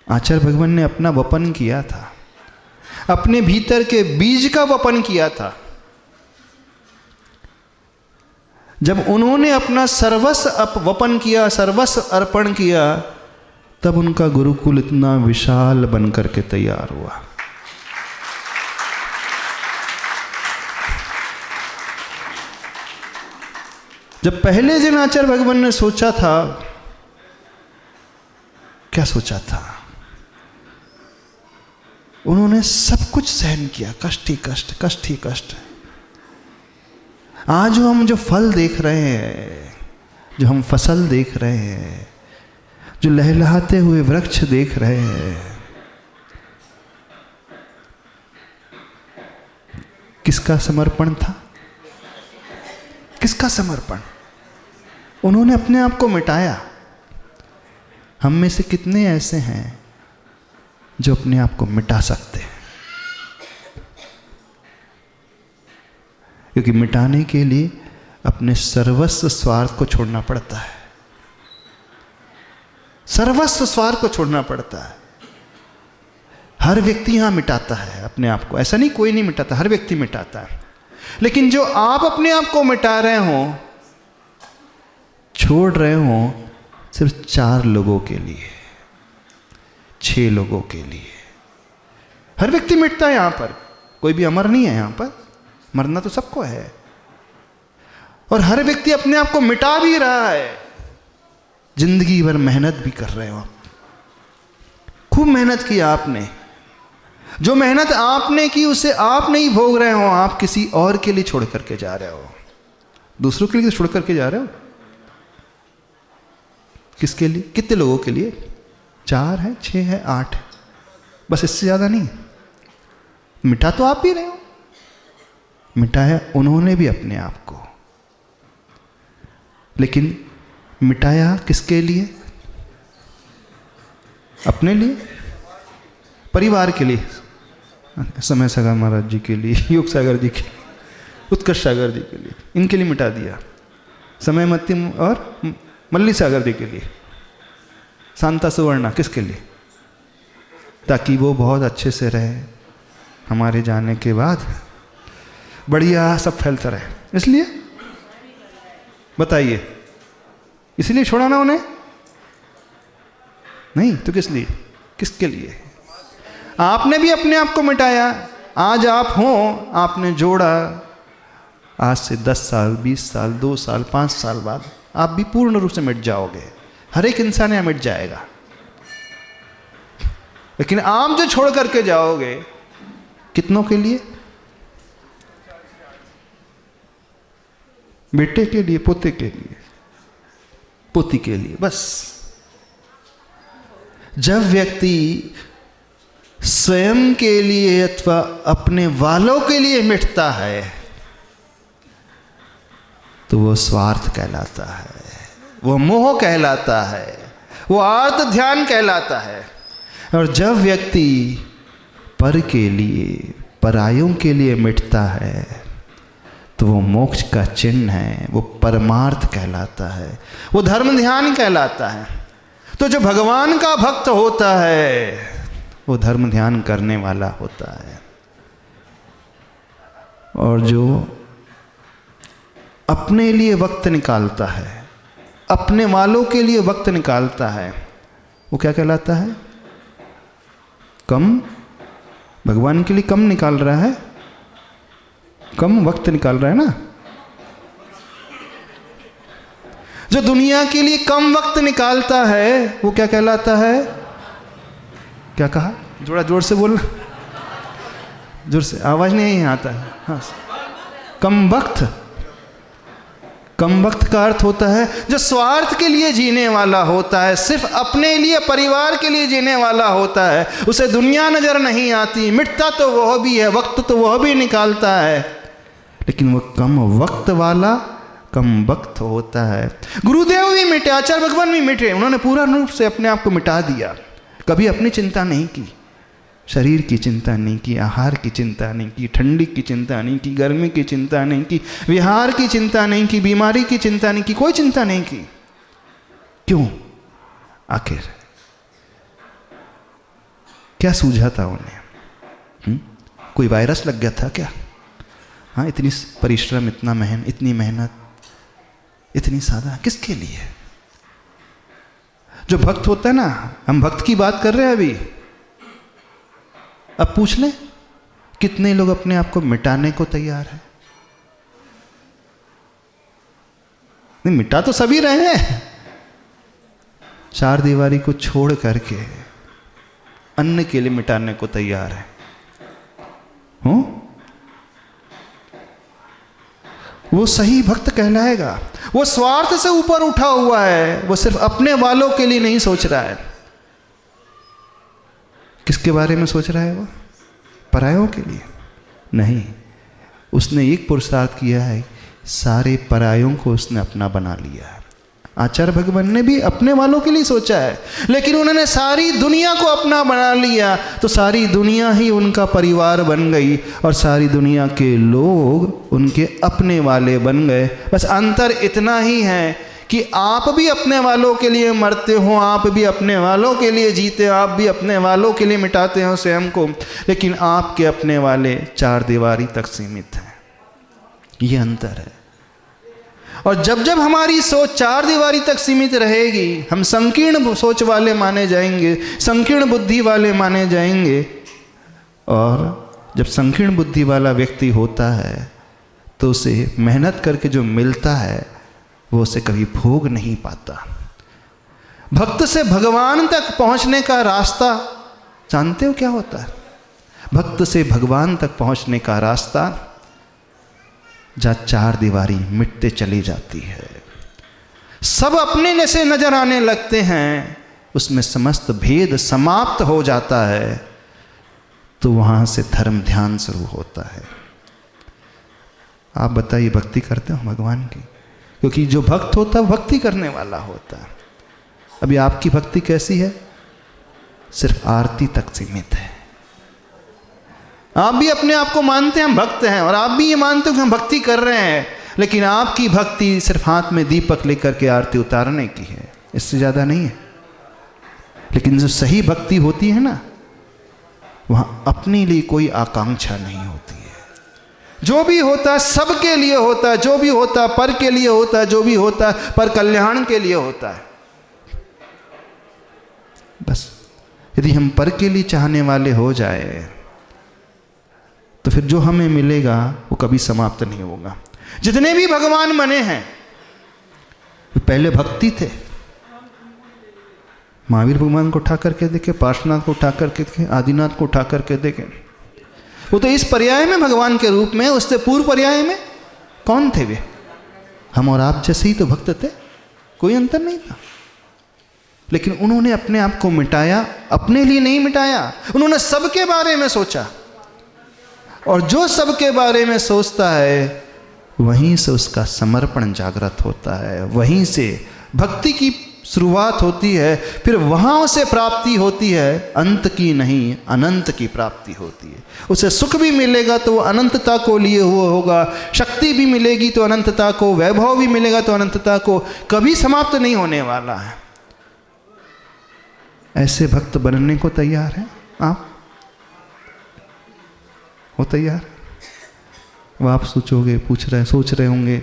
आचार्य भगवान ने अपना वपन किया था, अपने भीतर के बीज का वपन किया था। जब उन्होंने अपना सर्वस्व वपन किया, सर्वस्व अर्पण किया, तब उनका गुरुकुल इतना विशाल बनकर के तैयार हुआ। जब पहले दिन आचार्य भगवान ने सोचा था, क्या सोचा था? उन्होंने सब कुछ सहन किया, कष्ट ही कष्ट, कष्ट ही कष्ट। आज हम जो फल देख रहे हैं, जो हम फसल देख रहे हैं, जो लहलहाते हुए वृक्ष देख रहे हैं, किसका समर्पण था? किसका समर्पण? उन्होंने अपने आप को मिटाया। हम में से कितने ऐसे हैं जो अपने आप को मिटा सकते हैं, क्योंकि मिटाने के लिए अपने सर्वस्व स्वार्थ को छोड़ना पड़ता है। सर्वस्व स्वार्थ को छोड़ना पड़ता है। हर व्यक्ति यहां मिटाता है अपने आप को, ऐसा नहीं कोई नहीं मिटाता, हर व्यक्ति मिटाता है। लेकिन जो आप अपने आप को मिटा रहे हो, छोड़ रहे हो, सिर्फ 4 लोगों के लिए, 6 लोगों के लिए। हर व्यक्ति मिटता है यहां पर, कोई भी अमर नहीं है यहां पर, मरना तो सबको है। और हर व्यक्ति अपने आप को मिटा भी रहा है। जिंदगी भर मेहनत भी कर रहे हो आप, खूब मेहनत की आपने। जो मेहनत आपने की उसे आप नहीं भोग रहे हो, आप किसी और के लिए छोड़ करके जा रहे हो। दूसरों के लिए छोड़ करके जा रहे हो। किसके लिए? कितने लोगों के लिए? 4 है, 6 है, 8 है, बस इससे ज्यादा नहीं। मिटा तो आप ही रहे हो, मिटाया उन्होंने भी अपने आप को। लेकिन मिटाया किसके लिए? अपने लिए, परिवार के लिए, समय सागर महाराज जी के लिए, योग सागर जी के लिए, उत्कर्ष सागर जी के लिए, इनके लिए मिटा दिया। समय मत्तिम और मल्ली सागर जी के लिए, शांता सुवर्णा किसके लिए? ताकि वो बहुत अच्छे से रहे, हमारे जाने के बाद बढ़िया सब फैलता रहे। इसलिए बताइए, इसलिए छोड़ा ना उन्हें? नहीं तो किस लिए, किसके लिए? आपने भी अपने आप को मिटाया। आज आप हो, आपने जोड़ा। आज से 10 साल, 20 साल, 2 साल, 5 साल बाद आप भी पूर्ण रूप से मिट जाओगे। हर एक इंसान यहाँ मिट जाएगा। लेकिन आप जो छोड़ करके जाओगे, कितनों के लिए? बेटे के लिए, पोते के लिए, पोती के लिए, बस। जब व्यक्ति स्वयं के लिए अथवा अपने वालों के लिए मिटता है तो वो स्वार्थ कहलाता है, वो मोह कहलाता है, वो आर्त ध्यान कहलाता है। और जब व्यक्ति पर के लिए, परायों के लिए मिटता है तो वो मोक्ष का चिन्ह है, वो परमार्थ कहलाता है, वो धर्म ध्यान कहलाता है। तो जो भगवान का भक्त होता है वो धर्म ध्यान करने वाला होता है। और जो अपने लिए वक्त निकालता है, अपने वालों के लिए वक्त निकालता है, वो क्या कहलाता है? कम, भगवान के लिए कम निकाल रहा है, कम वक्त निकाल रहा है ना। जो दुनिया के लिए कम वक्त निकालता है वो क्या कहलाता है? क्या कहा? जोड़ा जोर से बोलना, जोर से, आवाज नहीं आता है। हाँ, कम वक्त। कम वक्त का अर्थ होता है जो स्वार्थ के लिए जीने वाला होता है, सिर्फ अपने लिए, परिवार के लिए जीने वाला होता है। उसे दुनिया नजर नहीं आती, मिटता तो वह भी है, वक्त तो वह भी निकालता है, लेकिन वह कम वक्त वाला कम वक्त होता है। गुरुदेव भी मिटे, आचार्य भगवान भी मिटे, उन्होंने पूरा रूप से अपने आप को मिटा दिया। कभी अपनी चिंता नहीं की, शरीर की चिंता नहीं की, आहार की चिंता नहीं की, ठंडी की चिंता नहीं की, गर्मी की चिंता नहीं की, विहार की चिंता नहीं की, बीमारी की चिंता नहीं की, कोई चिंता नहीं की। क्यों? आखिर क्या सूझा था उन्हें? कोई वायरस लग गया था क्या? हाँ, इतनी परिश्रम, इतनी मेहनत, इतनी सादा किसके लिए? जो भक्त होता है ना, हम भक्त की बात कर रहे हैं अभी। अब पूछ लें कितने लोग अपने आप को मिटाने को तैयार हैं? नहीं, मिटा तो सभी रहे हैं। 4 दीवारी को छोड़ करके अन्न के लिए मिटाने को तैयार है। हो? वो सही भक्त कहलाएगा। वो स्वार्थ से ऊपर उठा हुआ है, वो सिर्फ अपने वालों के लिए नहीं सोच रहा है। किसके बारे में सोच रहा है वो? परायों के लिए नहीं। उसने एक पुरुषार्थ किया है, सारे परायों को उसने अपना बना लिया। आचार्य भगवान ने भी अपने वालों के लिए सोचा है, लेकिन उन्होंने सारी दुनिया को अपना बना लिया तो सारी दुनिया ही उनका परिवार बन गई और सारी दुनिया के लोग उनके अपने वाले बन गए। बस अंतर इतना ही है कि आप भी अपने वालों के लिए मरते हो, आप भी अपने वालों के लिए जीते हो, आप भी अपने वालों के लिए मिटाते हो स्वयं को, लेकिन आपके अपने वाले चार दीवारी तक सीमित हैं। ये अंतर है। और जब जब हमारी सोच चार दीवारी तक सीमित रहेगी, हम संकीर्ण सोच वाले माने जाएंगे, संकीर्ण बुद्धि वाले माने जाएंगे। और जब संकीर्ण बुद्धि वाला व्यक्ति होता है तो उसे मेहनत करके जो मिलता है वो उसे कभी भोग नहीं पाता। भक्त से भगवान तक पहुंचने का रास्ता जानते हो क्या होता है? भक्त से भगवान तक पहुंचने का रास्ता जहाँ चार दीवारी मिटते चली जाती है, सब अपने जैसे नजर आने लगते हैं, उसमें समस्त भेद समाप्त हो जाता है, तो वहाँ से धर्म ध्यान शुरू होता है। आप बताइए, भक्ति करते हो भगवान की? क्योंकि जो भक्त होता है भक्ति करने वाला होता है। अभी आपकी भक्ति कैसी है? सिर्फ आरती तक सीमित है। आप भी अपने आप को मानते हैं हम भक्त हैं, और आप भी ये मानते हो कि हम भक्ति कर रहे हैं, लेकिन आपकी भक्ति सिर्फ हाथ में दीपक लेकर के आरती उतारने की है, इससे ज़्यादा नहीं है। लेकिन जो सही भक्ति होती है ना, वहाँ अपने लिए कोई आकांक्षा नहीं होती है। जो भी होता है सबके लिए होता है, जो भी होता है पर के लिए होता है, जो भी होता है पर कल्याण के लिए होता है। बस यदि हम पर के लिए चाहने वाले हो जाए तो फिर जो हमें मिलेगा वो कभी समाप्त नहीं होगा। जितने भी भगवान बने हैं वे पहले भक्ति थे। महावीर भगवान को उठा करके देखे, पार्श्वनाथ को उठा करके देखे, आदिनाथ को उठा करके देखे, वो तो इस पर्याय में भगवान के रूप में, उससे पूर्व पर्याय में कौन थे वे? हम और आप जैसे ही तो भक्त थे, कोई अंतर नहीं था। लेकिन उन्होंने अपने आप को मिटाया, अपने लिए नहीं मिटाया, उन्होंने सबके बारे में सोचा। और जो सबके बारे में सोचता है वहीं से उसका समर्पण जागृत होता है, वहीं से भक्ति की शुरुआत होती है, फिर वहाँ से प्राप्ति होती है, अंत की नहीं अनंत की प्राप्ति होती है। उसे सुख भी मिलेगा तो वो अनंतता को लिए हुआ होगा, शक्ति भी मिलेगी तो अनंतता को, वैभव भी मिलेगा तो अनंतता को, कभी समाप्त नहीं होने वाला है। ऐसे भक्त बनने को तैयार हैं आप? हो तैयार? वो आप सोचोगे, सोच रहे होंगे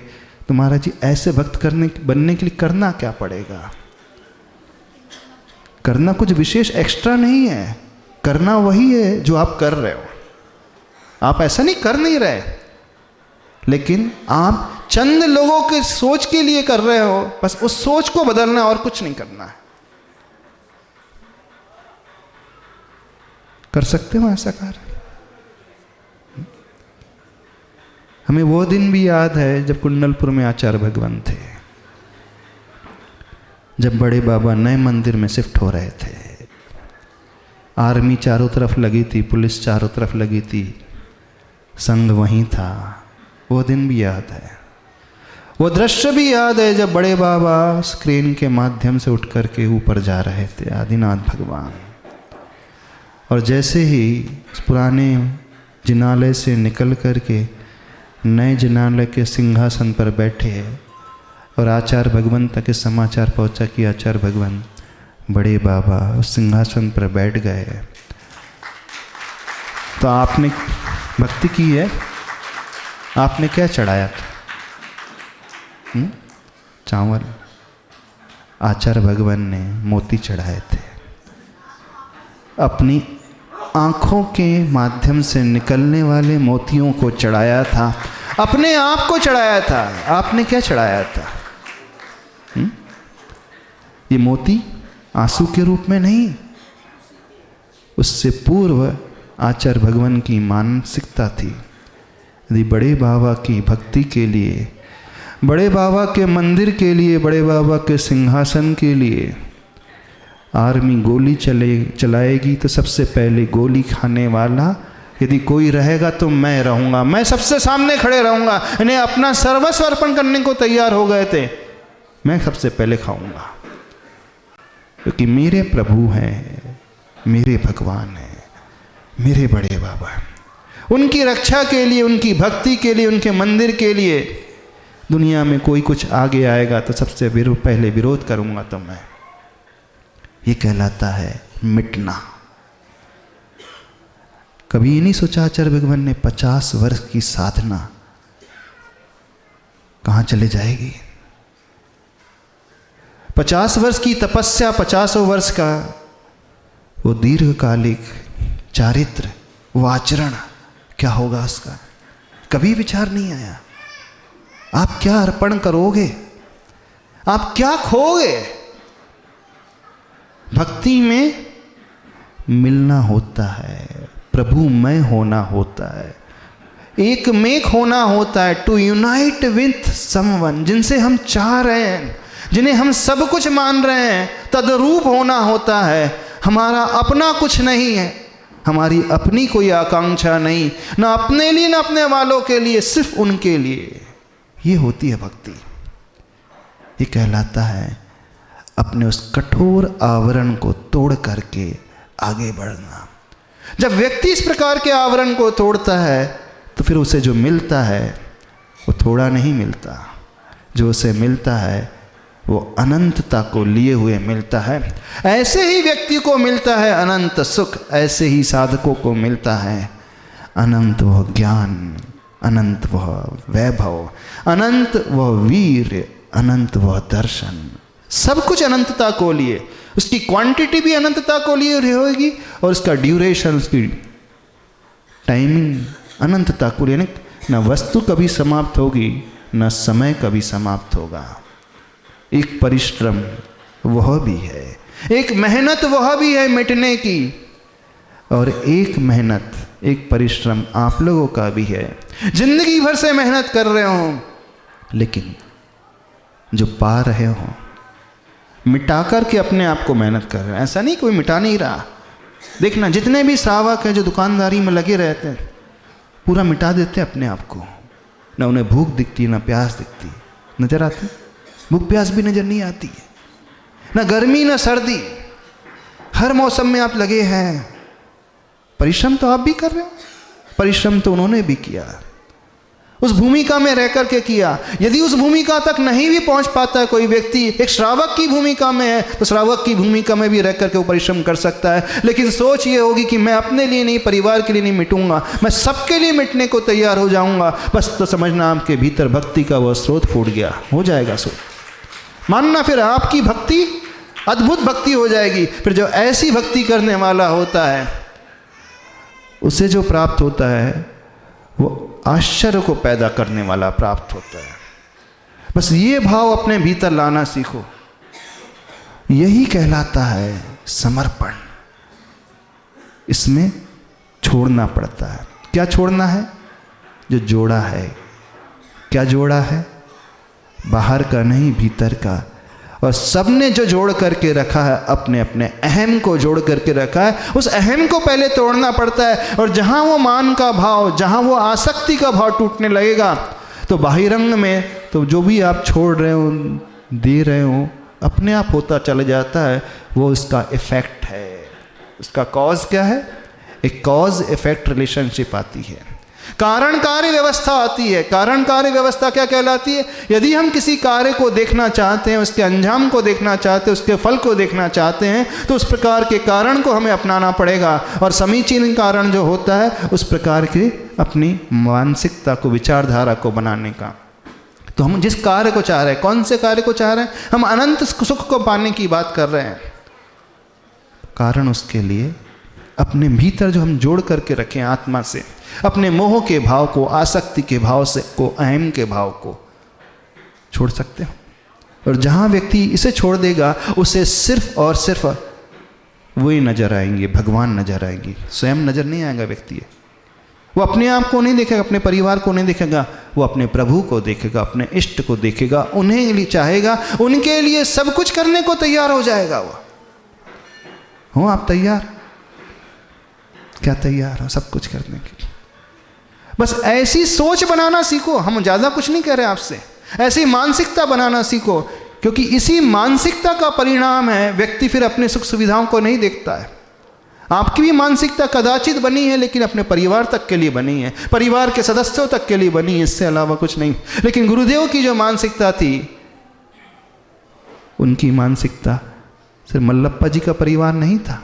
तो महाराज जी ऐसे भक्त बनने के लिए करना क्या पड़ेगा? करना कुछ विशेष एक्स्ट्रा नहीं है, करना वही है जो आप कर रहे हो। आप ऐसा नहीं कर नहीं रहे, लेकिन आप चंद लोगों के सोच के लिए कर रहे हो, बस उस सोच को बदलना और कुछ नहीं करना है। कर सकते हो ऐसा कार्य? हमें वो दिन भी याद है जब कुंडलपुर में आचार्य भगवान थे, जब बड़े बाबा नए मंदिर में शिफ्ट हो रहे थे। आर्मी चारों तरफ लगी थी, पुलिस चारों तरफ लगी थी, संघ वहीं था। वो दिन भी याद है, वो दृश्य भी याद है जब बड़े बाबा स्क्रीन के माध्यम से उठ करके ऊपर जा रहे थे, आदिनाथ भगवान। और जैसे ही पुराने जिनालय से निकल करके नए जिनालय के सिंहासन पर बैठे और आचार्य भगवान तक समाचार पहुंचा कि आचार्य भगवान बड़े बाबा उस सिंहासन पर बैठ गए, तो आपने भक्ति की है? आपने क्या चढ़ाया था? चावल। आचार्य भगवान ने मोती चढ़ाए थे, अपनी आँखों के माध्यम से निकलने वाले मोतियों को चढ़ाया था, अपने आप को चढ़ाया था। आपने क्या चढ़ाया था? ये मोती आंसू के रूप में नहीं, उससे पूर्व आचार्य भगवान की मानसिकता थी। यदि बड़े बाबा की भक्ति के लिए, बड़े बाबा के मंदिर के लिए, बड़े बाबा के सिंहासन के लिए आर्मी गोली चलाएगी तो सबसे पहले गोली खाने वाला यदि कोई रहेगा तो मैं रहूँगा, मैं सबसे सामने खड़े रहूँगा। इन्हें अपना सर्वस्व अर्पण करने को तैयार हो गए थे। मैं सबसे पहले खाऊंगा, क्योंकि मेरे प्रभु हैं, मेरे भगवान हैं, मेरे बड़े बाबा हैं। उनकी रक्षा के लिए, उनकी भक्ति के लिए, उनके मंदिर के लिए दुनिया में कोई कुछ आगे आएगा तो सबसे पहले विरोध करूंगा तो मैं। ये कहलाता है मिटना। कभी नहीं सोचा आचार्य भगवान ने 50 वर्ष की साधना कहाँ चले जाएगी? 50 वर्ष की तपस्या, 50 वर्ष का वो दीर्घकालिक चारित्र, वो आचरण क्या होगा उसका? कभी विचार नहीं आया। आप क्या अर्पण करोगे? आप क्या खोगे? भक्ति में मिलना होता है, प्रभु मैं होना होता है, एक मेक होना होता है, टू यूनाइट विथ समवन, जिनसे हम चाह रहे हैं, जिन्हें हम सब कुछ मान रहे हैं, तदरूप होना होता है। हमारा अपना कुछ नहीं है, हमारी अपनी कोई आकांक्षा नहीं, ना अपने लिए ना अपने वालों के लिए, सिर्फ उनके लिए। ये होती है भक्ति। ये कहलाता है अपने उस कठोर आवरण को तोड़ करके आगे बढ़ना। जब व्यक्ति इस प्रकार के आवरण को तोड़ता है तो फिर उसे जो मिलता है वो थोड़ा नहीं मिलता, जो उसे मिलता है वो अनंतता को लिए हुए मिलता है। ऐसे ही व्यक्ति को मिलता है अनंत सुख, ऐसे ही साधकों को मिलता है अनंत वह ज्ञान, अनंत वह वैभव, अनंत वह वीर, अनंत वह दर्शन। सब कुछ अनंतता को लिए, उसकी क्वांटिटी भी अनंतता को लिए होगी और उसका ड्यूरेशन, उसकी टाइमिंग अनंतता को लिए। न वस्तु कभी समाप्त होगी, न समय कभी समाप्त होगा। एक परिश्रम वह भी है, एक मेहनत वह भी है मिटने की, और एक मेहनत, एक परिश्रम आप लोगों का भी है। जिंदगी भर से मेहनत कर रहे हो, लेकिन जो पा रहे हो मिटा करके अपने आप को मेहनत कर रहे हैं। ऐसा नहीं कोई मिटा नहीं रहा। देखना जितने भी श्रावक हैं जो दुकानदारी में लगे रहते हैं, पूरा मिटा देते हैं अपने आप को। ना उन्हें भूख दिखती, ना प्यास दिखती, नजर आती? भूख प्यास भी नजर नहीं आती है। ना गर्मी ना सर्दी, हर मौसम में आप लगे हैं। परिश्रम तो आप भी कर रहे हो, परिश्रम तो उन्होंने भी किया, उस भूमिका में रह करके किया। यदि उस भूमिका तक नहीं भी पहुंच पाता है कोई व्यक्ति, एक श्रावक की भूमिका में है, तो श्रावक की भूमिका में भी रह करके वो परिश्रम कर सकता है। लेकिन सोच ये होगी कि मैं अपने लिए नहीं, परिवार के लिए नहीं मिटूंगा, मैं सबके लिए मिटने को तैयार हो जाऊंगा। बस तो समझना आपके भीतर भक्ति का वह स्रोत फूट गया, हो जाएगा स्रोत। मानना फिर आपकी भक्ति अद्भुत भक्ति हो जाएगी। फिर जो ऐसी भक्ति करने वाला होता है उसे जो प्राप्त होता है वो आश्चर्य को पैदा करने वाला प्राप्त होता है। बस ये भाव अपने भीतर लाना सीखो, यही कहलाता है समर्पण। इसमें छोड़ना पड़ता है। क्या छोड़ना है? जो जोड़ा है। क्या जोड़ा है? बाहर का नहीं, भीतर का। और सबने जो जोड़ करके रखा है, अपने अपने अहम को जोड़ करके रखा है, उस अहम को पहले तोड़ना पड़ता है। और जहाँ वो मान का भाव, जहाँ वो आसक्ति का भाव टूटने लगेगा, तो बाहिरंग में तो जो भी आप छोड़ रहे हो, दे रहे हो, अपने आप होता चला जाता है। वो इसका इफेक्ट है। उसका कॉज क्या है? एक कॉज इफेक्ट रिलेशनशिप आती है, कारण कार्य व्यवस्था आती है। कारण कार्य व्यवस्था क्या कहलाती है? यदि हम किसी कार्य को देखना चाहते हैं, उसके अंजाम को देखना चाहते हैं, उसके फल को देखना चाहते हैं, तो उस प्रकार के कारण को हमें अपनाना पड़ेगा। और समीचीन कारण जो होता है, उस प्रकार की अपनी मानसिकता को, विचारधारा को बनाने का। तो हम जिस कार्य को चाह रहे हैं, कौन से कार्य को चाह रहे हैं? हम अनंत सुख को पाने की बात कर रहे हैं। कारण उसके लिए अपने भीतर जो हम जोड़ करके रखें आत्मा से, अपने मोह के भाव को, आसक्ति के भाव से को, अहम के भाव को छोड़ सकते हो। और जहाँ व्यक्ति इसे छोड़ देगा, उसे सिर्फ और सिर्फ वही नजर आएंगे, भगवान नजर आएंगे, स्वयं नजर नहीं आएगा व्यक्ति। वो अपने आप को नहीं देखेगा, अपने परिवार को नहीं देखेगा, वो अपने प्रभु को देखेगा, अपने इष्ट को देखेगा, उन्हें लिए चाहेगा, उनके लिए सब कुछ करने को तैयार हो जाएगा। वो हो आप तैयार? क्या तैयार हो सब कुछ करने के लिए? बस ऐसी सोच बनाना सीखो। हम ज़्यादा कुछ नहीं कह रहे आपसे, ऐसी मानसिकता बनाना सीखो क्योंकि इसी मानसिकता का परिणाम है व्यक्ति फिर अपने सुख सुविधाओं को नहीं देखता है। आपकी भी मानसिकता कदाचित बनी है, लेकिन अपने परिवार तक के लिए बनी है, परिवार के सदस्यों तक के लिए बनी है, इससे अलावा कुछ नहीं। लेकिन गुरुदेव की जो मानसिकता थी, उनकी मानसिकता सिर्फ मल्लप्पा जी का परिवार नहीं था,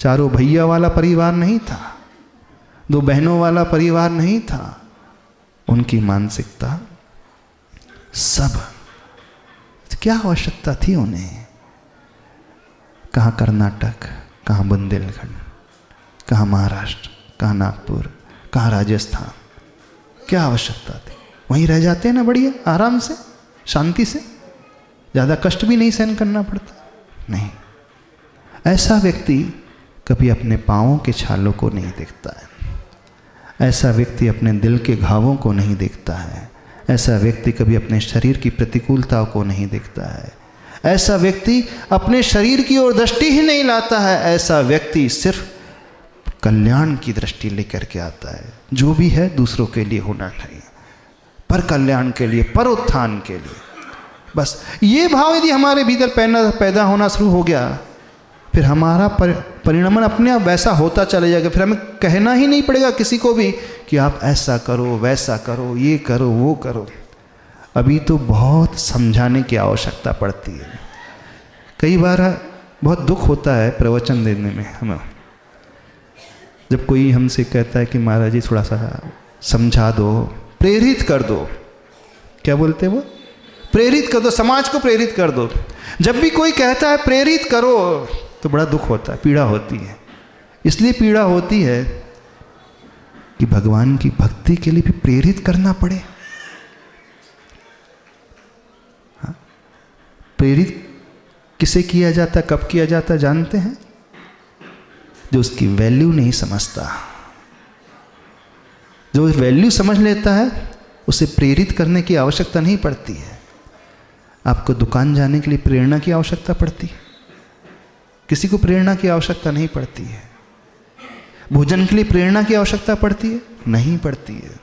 चारों भैया वाला परिवार नहीं था, 2 बहनों वाला परिवार नहीं था। उनकी मानसिकता सब, क्या आवश्यकता थी उन्हें, कहाँ कर्नाटक, कहाँ बुंदेलखंड, कहाँ महाराष्ट्र, कहाँ नागपुर, कहाँ राजस्थान, क्या आवश्यकता थी। वहीं रह जाते हैं ना बढ़िया आराम से, शांति से, ज़्यादा कष्ट भी नहीं सहन करना पड़ता। नहीं, ऐसा व्यक्ति कभी अपने पाँवों के छालों को नहीं देखता है, ऐसा व्यक्ति अपने दिल के घावों को नहीं देखता है, ऐसा व्यक्ति कभी अपने शरीर की प्रतिकूलताओं को नहीं देखता है, ऐसा व्यक्ति अपने शरीर की ओर दृष्टि ही नहीं लाता है। ऐसा व्यक्ति सिर्फ कल्याण की दृष्टि लेकर के आता है। जो भी है दूसरों के लिए होना चाहिए, पर कल्याण के लिए, पर उत्थान के लिए। बस ये भाव यदि हमारे भीतर पैदा होना शुरू हो गया, फिर हमारा परिणमन अपने आप वैसा होता चले जाएगा। फिर हमें कहना ही नहीं पड़ेगा किसी को भी कि आप ऐसा करो, वैसा करो, ये करो, वो करो। अभी तो बहुत समझाने की आवश्यकता पड़ती है। कई बार बहुत दुख होता है प्रवचन देने में हमें, जब कोई हमसे कहता है कि महाराज जी थोड़ा सा समझा दो, प्रेरित कर दो। क्या बोलते हैं वो? प्रेरित कर दो, समाज को प्रेरित कर दो। जब भी कोई कहता है प्रेरित करो तो बड़ा दुख होता है, पीड़ा होती है। इसलिए पीड़ा होती है कि भगवान की भक्ति के लिए भी प्रेरित करना पड़े। हाँ? प्रेरित किसे किया जाता, कब किया जाता जानते हैं? जो उसकी वैल्यू नहीं समझता। जो वैल्यू समझ लेता है उसे प्रेरित करने की आवश्यकता नहीं पड़ती है। आपको दुकान जाने के लिए प्रेरणा की आवश्यकता पड़ती है, किसी को प्रेरणा की आवश्यकता नहीं पड़ती है। भोजन के लिए प्रेरणा की आवश्यकता पड़ती है? नहीं पड़ती है।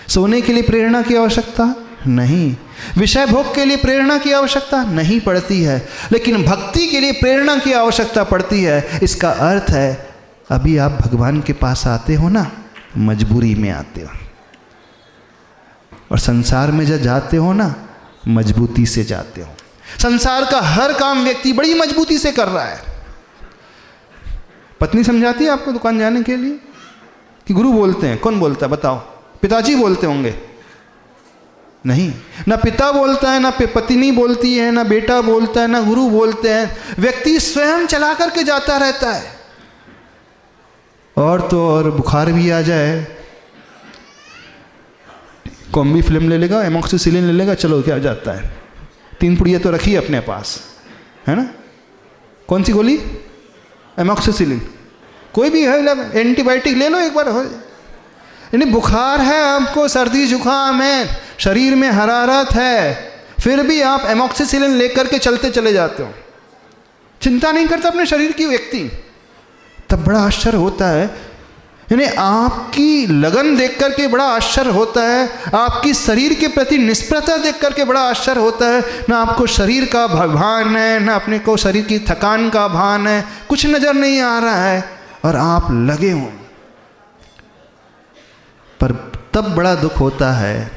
सोने के लिए प्रेरणा की आवश्यकता नहीं। विषय भोग के लिए प्रेरणा की आवश्यकता नहीं पड़ती है। लेकिन भक्ति के लिए प्रेरणा की आवश्यकता पड़ती है। इसका अर्थ है अभी आप भगवान के पास आते हो ना, मजबूरी में आते हो, और संसार में जब जाते हो ना, मजबूती से जाते हो। संसार का हर काम व्यक्ति बड़ी मजबूती से कर रहा है। पत्नी समझाती है आपको दुकान जाने के लिए कि गुरु बोलते हैं? कौन बोलता है बताओ? पिताजी बोलते होंगे? नहीं, ना पिता बोलता है, ना पत्नी बोलती है, ना बेटा बोलता है, ना गुरु बोलते हैं। व्यक्ति स्वयं चला करके जाता रहता है। और तो और बुखार भी आ जाए, कॉम्बी फिल्म ले लेगा, एमॉक्सिसिलिन ले लेगा, चलो क्या जाता है। 3 पुड़िया तो रखी है अपने पास, है ना? कौन सी गोली? एमॉक्सिसिलिन। कोई भी है, एंटीबायोटिक ले लो एक बार, हो। यानी बुखार है आपको, सर्दी जुकाम है, शरीर में हरारत है, फिर भी आप एमॉक्सिसिलिन लेकर के चलते चले जाते हो। चिंता नहीं करता अपने शरीर की व्यक्ति। तब बड़ा आश्चर्य होता है। यानी आपकी लगन देख करके बड़ा आश्चर्य होता है, आपकी शरीर के प्रति निष्प्रता देख करके बड़ा आश्चर्य होता है। ना आपको शरीर का भान है, ना अपने को शरीर की थकान का भान है, कुछ नज़र नहीं आ रहा है, और आप लगे हो। पर तब बड़ा दुख होता है,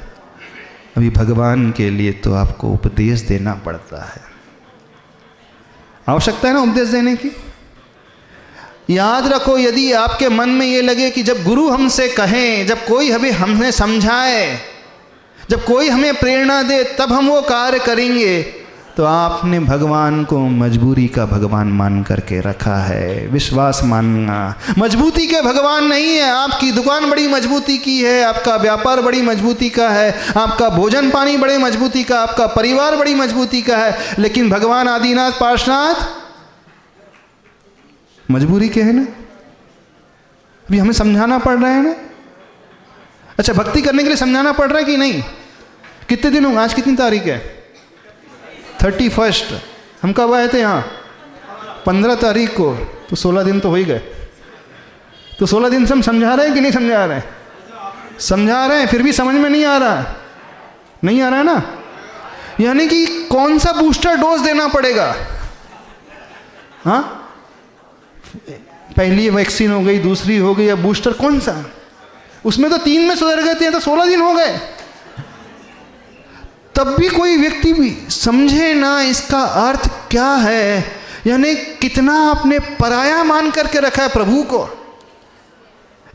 अभी भगवान के लिए तो आपको उपदेश देना पड़ता है। आवश्यकता है ना उपदेश देने की। याद रखो, यदि आपके मन में ये लगे कि जब गुरु हमसे कहें, जब कोई हमें समझाए, जब कोई हमें प्रेरणा दे, तब हम वो कार्य करेंगे, तो आपने भगवान को मजबूरी का भगवान मान करके रखा है। विश्वास मानना, मजबूती के भगवान नहीं है। आपकी दुकान बड़ी मजबूती की है, आपका व्यापार बड़ी मजबूती का है, आपका भोजन पानी बड़े मजबूती का, आपका परिवार बड़ी मजबूती का है, लेकिन भगवान आदिनाथ पार्शनाथ मजबूरी के है ना। अभी हमें समझाना पड़ रहा है ना। अच्छा, भक्ति करने के लिए समझाना पड़ रहा है कि नहीं? कितने दिन होंगे? आज कितनी तारीख है? 31। हम कब आए थे यहाँ? 15 तारीख को। तो 16 दिन तो हो ही गए। तो 16 दिन से हम समझा रहे हैं कि नहीं समझा रहे हैं? समझा रहे हैं, फिर भी समझ में नहीं आ रहा। नहीं आ रहा है ना। यानी कि कौन सा बूस्टर डोज देना पड़ेगा? हाँ, पहली वैक्सीन हो गई, दूसरी हो गई, या बूस्टर कौन सा? उसमें तो 3 में सुधर गए थे, तो 16 दिन हो गए। तब भी कोई व्यक्ति भी समझे ना इसका अर्थ क्या है, यानी कितना आपने पराया मान करके रखा है प्रभु को।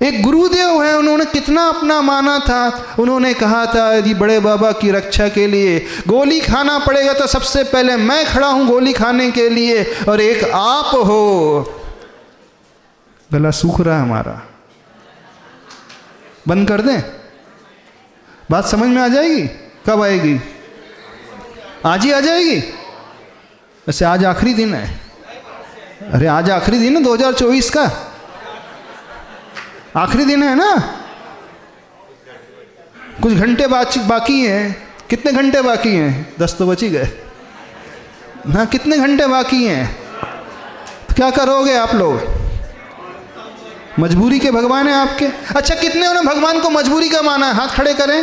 एक गुरुदेव है, उन्होंने कितना अपना माना था। उन्होंने कहा था यदि बड़े बाबा की रक्षा के लिए गोली खाना पड़ेगा तो सबसे पहले मैं खड़ा हूं गोली खाने के लिए, और एक आप हो। गला सूख रहा है हमारा, बंद कर दें? बात समझ में आ जाएगी? कब आएगी? आज ही आ जाएगी। वैसे आज आखिरी दिन है। अरे आज आखिरी दिन है 2024 का, आखिरी दिन है ना। कुछ घंटे बाकी हैं। कितने घंटे बाकी हैं? 10 तो बच ही गए ना। कितने घंटे बाकी हैं? तो क्या करोगे आप लोग? मजबूरी के भगवान है आपके। अच्छा, कितने ने भगवान को मजबूरी का माना है? हाथ खड़े करें।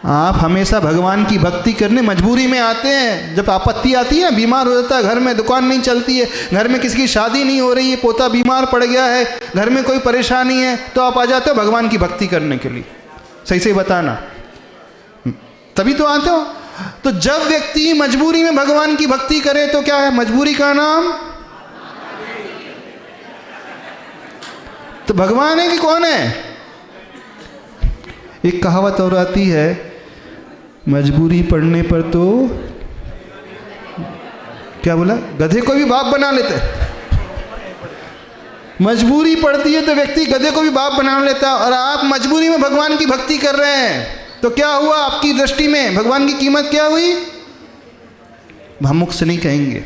आप हमेशा भगवान की भक्ति करने मजबूरी में आते हैं। जब आपत्ति आती है, बीमार हो जाता है, घर में दुकान नहीं चलती है, घर में किसी की शादी नहीं हो रही है, पोता बीमार पड़ गया है, घर में कोई परेशानी है, तो आप आ जाते हो भगवान की भक्ति करने के लिए। सही से बताना, तभी तो आते हो। तो जब व्यक्ति मजबूरी में भगवान की भक्ति करे तो क्या है मजबूरी का नाम? तो भगवान है कि कौन है? एक कहावत और आती है, मजबूरी पड़ने पर तो क्या बोला, गधे को भी बाप बना लेते। मजबूरी पड़ती है तो व्यक्ति गधे को भी बाप बना लेता है। और आप मजबूरी में भगवान की भक्ति कर रहे हैं तो क्या हुआ आपकी दृष्टि में? भगवान की कीमत क्या हुई? हम मुख से नहीं कहेंगे।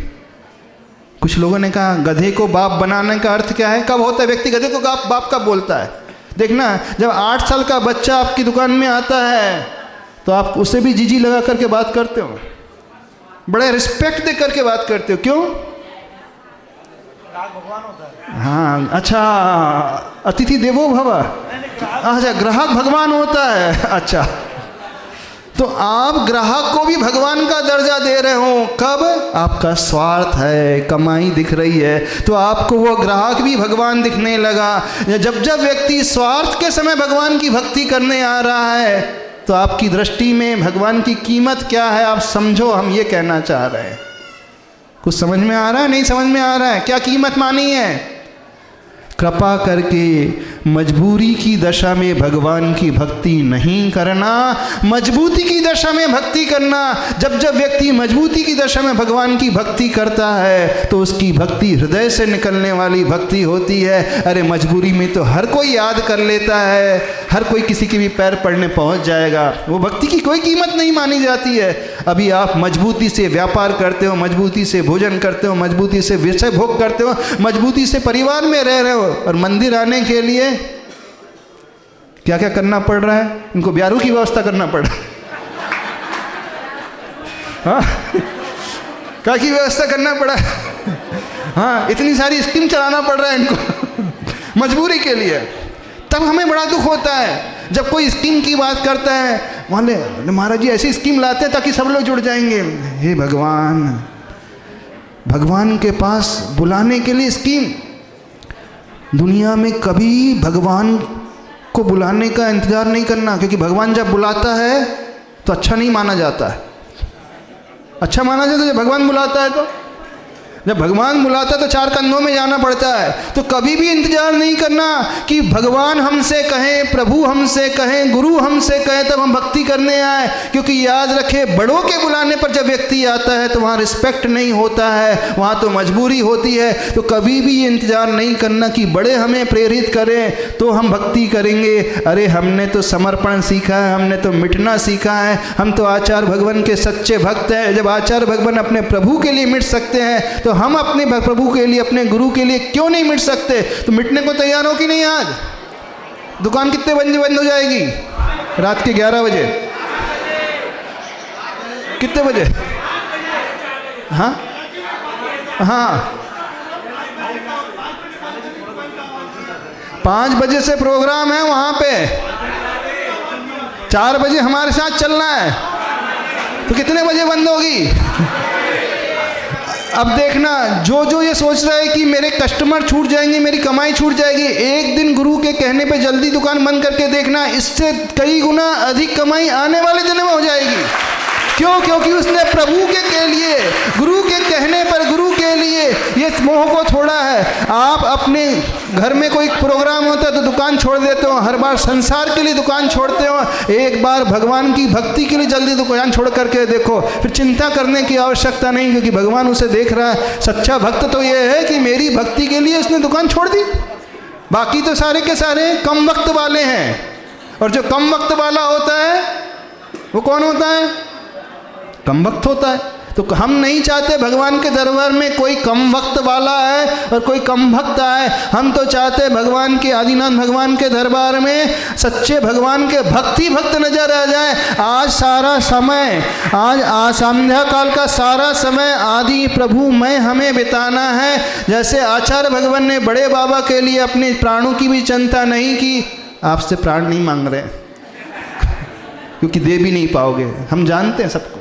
कुछ लोगों ने कहा गधे को बाप बनाने का अर्थ क्या है? कब होता है व्यक्ति गधे को बाप कब बोलता है? देखना, जब 8 साल का बच्चा आपकी दुकान में आता है तो आप उसे भी जीजी लगा करके बात करते हो, बड़े रिस्पेक्ट दे करके बात करते हो। क्यों? भगवान होता है। हाँ, अच्छा, अतिथि देवो भव। अच्छा, ग्राहक भगवान होता है। अच्छा, तो आप ग्राहक को भी भगवान का दर्जा दे रहे हो। कब? आपका स्वार्थ है, कमाई दिख रही है, तो आपको वो ग्राहक भी भगवान दिखने लगा। जब जब व्यक्ति स्वार्थ के समय भगवान की भक्ति करने आ रहा है तो आपकी दृष्टि में भगवान की कीमत क्या है आप समझो। हम ये कहना चाह रहे हैं। कुछ समझ में आ रहा है? नहीं समझ में आ रहा है? क्या कीमत मानी है? कृपा करके मजबूरी की दशा में भगवान की भक्ति नहीं करना, मजबूती की दशा में भक्ति करना। जब जब व्यक्ति मजबूती की दशा में भगवान की भक्ति करता है तो उसकी भक्ति हृदय से निकलने वाली भक्ति होती है। अरे मजबूरी में तो हर कोई याद कर लेता है, हर कोई किसी के भी पैर पड़ने पहुंच जाएगा। वो भक्ति की कोई कीमत नहीं मानी जाती है। अभी आप मजबूती से व्यापार करते हो, मजबूती से भोजन करते हो, मजबूती से विषय भोग करते हो, मजबूती से परिवार में रह रहे हो, और मंदिर आने के लिए क्या क्या करना पड़ रहा है? इनको ब्यारू की व्यवस्था करना पड़ रहा है। हाँ, क्या की व्यवस्था करना पड़ा? हाँ, इतनी सारी स्कीम चलाना पड़ रहा है इनको मजबूरी के लिए। तब हमें बड़ा दुख होता है जब कोई स्कीम की बात करता है, माने महाराज जी ऐसी स्कीम लाते हैं ताकि सब लोग जुड़ जाएंगे। हे भगवान, भगवान के पास बुलाने के लिए स्कीम। दुनिया में कभी भगवान को बुलाने का इंतज़ार नहीं करना, क्योंकि भगवान जब बुलाता है तो अच्छा नहीं माना जाता है। अच्छा माना जाता है जब भगवान बुलाता है। तो जब भगवान बुलाता है तो 4 कंधों में जाना पड़ता है। तो कभी भी इंतजार नहीं करना कि भगवान हमसे कहें, प्रभु हमसे कहें, गुरु हमसे कहें तब हम भक्ति करने आए। क्योंकि याद रखे, बड़ों के बुलाने पर जब व्यक्ति आता है तो वहाँ रिस्पेक्ट नहीं होता है, वहाँ तो मजबूरी होती है। तो कभी भी ये इंतजार नहीं करना कि बड़े हमें प्रेरित करें तो हम भक्ति करेंगे। अरे हमने तो समर्पण सीखा है, हमने तो मिटना सीखा है, हम तो आचार्य भगवान के सच्चे भक्त हैं। जब आचार्य भगवान अपने प्रभु के लिए मिट सकते हैं तो हम अपने प्रभु के लिए, अपने गुरु के लिए क्यों नहीं मिट सकते? तो मिटने को तैयार हो कि नहीं? आज दुकान कितने बजे बंद हो जाएगी? रात के 11 बजे। कितने बजे? हाँ हाँ, 5 बजे से प्रोग्राम है वहाँ पे। 4 बजे हमारे साथ चलना है तो कितने बजे बंद होगी? अब देखना, जो ये सोच रहा है कि मेरे कस्टमर छूट जाएंगे, मेरी कमाई छूट जाएगी, एक दिन गुरु के कहने पे जल्दी दुकान बंद करके देखना, इससे कई गुना अधिक कमाई आने वाले दिनों में हो जाएगी। क्यों? क्योंकि उसने प्रभु के लिए, गुरु के कहने पर, गुरु के लिए ये मोह को छोड़ा है। आप अपने घर में कोई प्रोग्राम होता है तो दुकान छोड़ देते हो, हर बार संसार के लिए दुकान छोड़ते हो, एक बार भगवान की भक्ति के लिए जल्दी दुकान छोड़ करके देखो, फिर चिंता करने की आवश्यकता नहीं, क्योंकि भगवान उसे देख रहा है। सच्चा भक्त तो ये है कि मेरी भक्ति के लिए उसने दुकान छोड़ दी। बाकी तो सारे के सारे कम वक्त वाले हैं, और जो कम वक्त वाला होता है वो कौन होता है? कम वक्त होता है। तो हम नहीं चाहते भगवान के दरबार में कोई कम वक्त वाला है और कोई कम भक्त आए। हम तो चाहते भगवान के, आदिनाथ भगवान के दरबार में सच्चे भगवान के भक्त नजर आ जाए। आज सारा समय, आज संध्या काल का सारा समय आदि प्रभु में हमें बिताना है। जैसे आचार्य भगवान ने बड़े बाबा के लिए अपने प्राणों की भी चिंता नहीं की। आपसे प्राण नहीं मांग रहे क्योंकि दे भी नहीं पाओगे, हम जानते हैं सबको।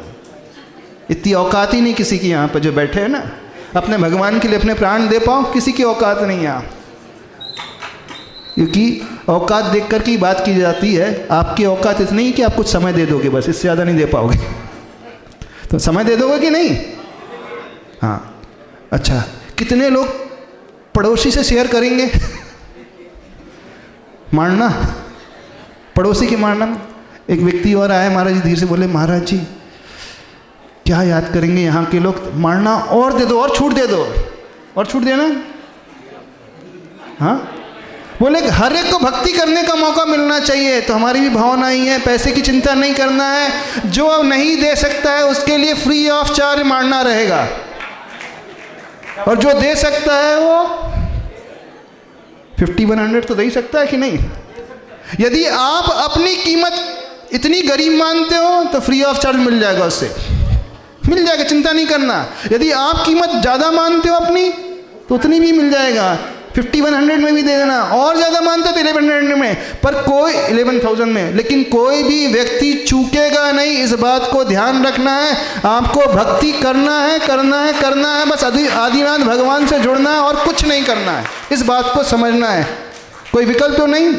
इतनी औकात ही नहीं किसी की यहाँ पर जो बैठे हैं ना, अपने भगवान के लिए अपने प्राण दे पाओ, किसी की औकात नहीं यहाँ। क्योंकि औकात देख कर की बात की जाती है। आपकी औकात इतनी कि आप कुछ समय दे दोगे, बस इससे ज़्यादा नहीं दे पाओगे। तो समय दे दोगे कि नहीं? हाँ, अच्छा, कितने लोग पड़ोसी से शेयर करेंगे? मारना, पड़ोसी की मारना। एक व्यक्ति और आए महाराज जी, धीरे से बोले, महाराज जी क्या याद करेंगे यहाँ के लोग, मारना और दे दो, और छूट दे दो, और छूट देना। हाँ, बोले हर एक को भक्ति करने का मौका मिलना चाहिए। तो हमारी भी भावना ही है, पैसे की चिंता नहीं करना है। जो नहीं दे सकता है उसके लिए फ्री ऑफ चार्ज मारना रहेगा, और जो दे सकता है वो 50-100 तो दे ही सकता है कि नहीं? यदि आप अपनी कीमत इतनी गरीब मानते हो तो फ्री ऑफ चार्ज मिल जाएगा, उससे मिल जाएगा, चिंता नहीं करना। यदि आप कीमत ज़्यादा मानते हो अपनी तो उतनी भी मिल जाएगा, 50-100 में भी दे देना। और ज़्यादा मानते हो तो 1100 में, पर कोई 11,000 में, लेकिन कोई भी व्यक्ति चूकेगा नहीं। इस बात को ध्यान रखना है। आपको भक्ति करना है, करना है, करना है, बस आदिनाथ भगवान से जुड़ना है और कुछ नहीं करना है। इस बात को समझना है, कोई विकल्प तो नहीं।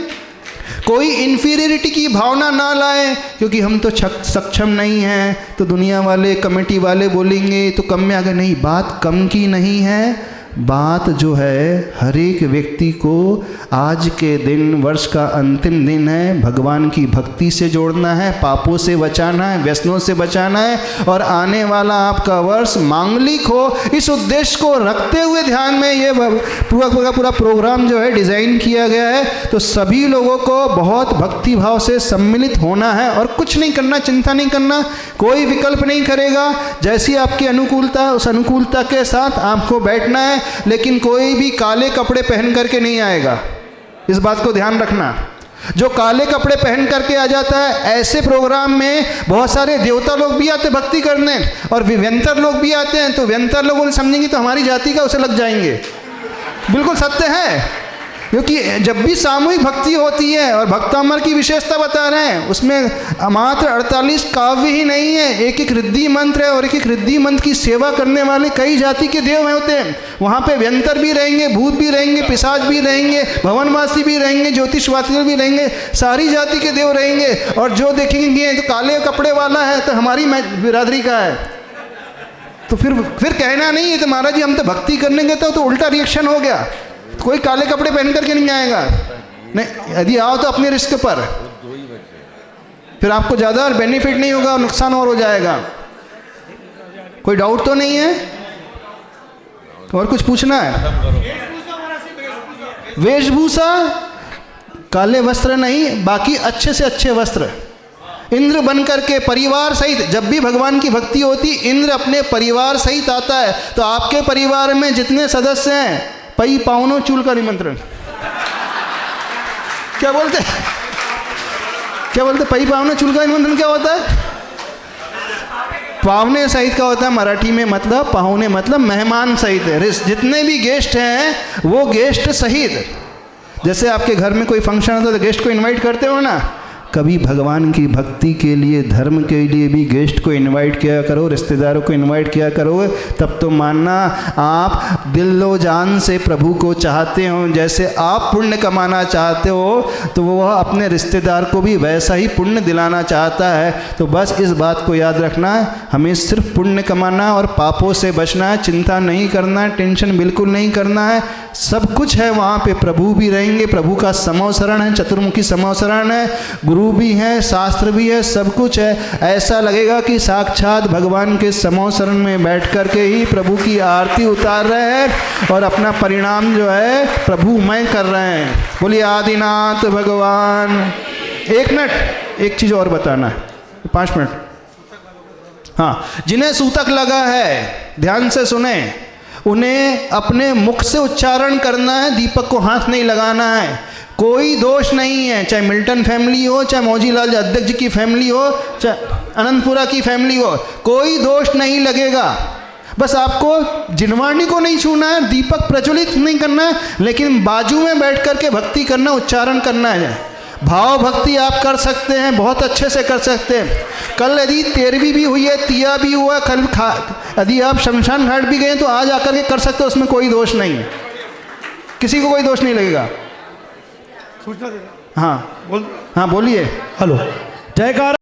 कोई इन्फीरियरिटी की भावना ना लाए, क्योंकि हम तो सक्षम नहीं हैं, तो दुनिया वाले, कमेटी वाले बोलेंगे तो कम में आ गए। नहीं, बात कम की नहीं है, बात जो है हर एक व्यक्ति को आज के दिन, वर्ष का अंतिम दिन है, भगवान की भक्ति से जोड़ना है, पापों से बचाना है, व्यसनों से बचाना है, और आने वाला आपका वर्ष मांगलिक हो। इस उद्देश्य को रखते हुए ध्यान में ये पूरा प्रोग्राम जो है डिज़ाइन किया गया है। तो सभी लोगों को बहुत भक्ति भाव से सम्मिलित होना है और कुछ नहीं करना, चिंता नहीं करना, कोई विकल्प नहीं करेगा। जैसी आपकी अनुकूलता, उस अनुकूलता के साथ आपको बैठना है, लेकिन कोई भी काले कपड़े पहन करके नहीं आएगा। इस बात को ध्यान रखना। जो काले कपड़े पहन करके आ जाता है, ऐसे प्रोग्राम में बहुत सारे देवता लोग भी आते भक्ति करने, और व्यंतर लोग भी आते हैं। तो व्यंतर लोगों ने समझेंगे तो हमारी जाति का, उसे लग जाएंगे। बिल्कुल सत्य है, क्योंकि जब भी सामूहिक भक्ति होती है, और भक्तामर की विशेषता बता रहे हैं, उसमें मात्र 48 काव्य ही नहीं है, एक एक रिद्धि मंत्र है, और एक एक रिद्धि मंत्र की सेवा करने वाले कई जाति के देव होते हैं। वहाँ पे व्यंतर भी रहेंगे, भूत भी रहेंगे, पिशाच भी रहेंगे, भवनवासी भी रहेंगे, ज्योतिषवासी भी रहेंगे, सारी जाति के देव रहेंगे। और जो देखेंगे तो काले कपड़े वाला है तो हमारी बिरादरी का है, तो फिर कहना नहीं है तो महाराज जी हम तो भक्ति करने गए तो उल्टा रिएक्शन हो गया। कोई काले कपड़े पहन करके नहीं आएगा, नहीं। यदि आओ तो अपने रिस्क पर, फिर आपको ज़्यादा बेनिफिट नहीं होगा और नुकसान और हो जाएगा। कोई डाउट तो नहीं है? और कुछ पूछना है? वेशभूषा, काले वस्त्र नहीं, बाकी अच्छे से अच्छे वस्त्र। इंद्र बन करके परिवार सहित, जब भी भगवान की भक्ति होती, इंद्र अपने परिवार सहित आता है। तो आपके परिवार में जितने सदस्य हैं, पई पावनों चूल का निमंत्रण। क्या बोलते पई पावनों चूल का निमंत्रण क्या होता है? पावने सहित का होता है मराठी में, मतलब पाहुने मतलब मेहमान सहित है। जितने भी गेस्ट हैं वो गेस्ट सहित। जैसे आपके घर में कोई फंक्शन होता है तो गेस्ट को इनवाइट करते हो ना, कभी भगवान की भक्ति के लिए, धर्म के लिए भी गेस्ट को इनवाइट किया करो, रिश्तेदारों को इनवाइट किया करो, तब तो मानना आप दिलो जान से प्रभु को चाहते हो। जैसे आप पुण्य कमाना चाहते हो तो वह अपने रिश्तेदार को भी वैसा ही पुण्य दिलाना चाहता है। तो बस इस बात को याद रखना, हमें सिर्फ पुण्य कमाना और पापों से बचना है, चिंता नहीं करना है, टेंशन बिल्कुल नहीं करना है। सब कुछ है वहाँ पे, प्रभु भी रहेंगे, प्रभु का समवसरण है, चतुर्मुखी समवसरण है, गुरु भी है, शास्त्र भी है, सब कुछ है। ऐसा लगेगा कि साक्षात भगवान के समवसरण में बैठ कर के ही प्रभु की आरती उतार रहे हैं और अपना परिणाम जो है प्रभुमय कर रहे हैं। बोलिए आदिनाथ भगवान। एक मिनट, एक चीज़ और बताना है, 5 मिनट। हाँ, जिन्हें सूतक लगा है ध्यान से सुने, उन्हें अपने मुख से उच्चारण करना है, दीपक को हाथ नहीं लगाना है। कोई दोष नहीं है, चाहे मिल्टन फैमिली हो, चाहे मौजीलाल अध्यक्ष जी की फैमिली हो, चाहे अनंतपुरा की फैमिली हो, कोई दोष नहीं लगेगा। बस आपको जिनवाणी को नहीं छूना है, दीपक प्रज्वलित नहीं करना है, लेकिन बाजू में बैठ कर के भक्ति करना, उच्चारण करना है। भाव भक्ति आप कर सकते हैं, बहुत अच्छे से कर सकते हैं। कल यदि 13वीं भी हुई है, तिया भी हुआ, कल यदि आप शमशान घाट भी गए तो आज आकर के कर सकते हो, उसमें कोई दोष नहीं है, किसी को कोई दोष नहीं लगेगा। सूचना दे। हाँ बोलिए। हेलो, जयकार।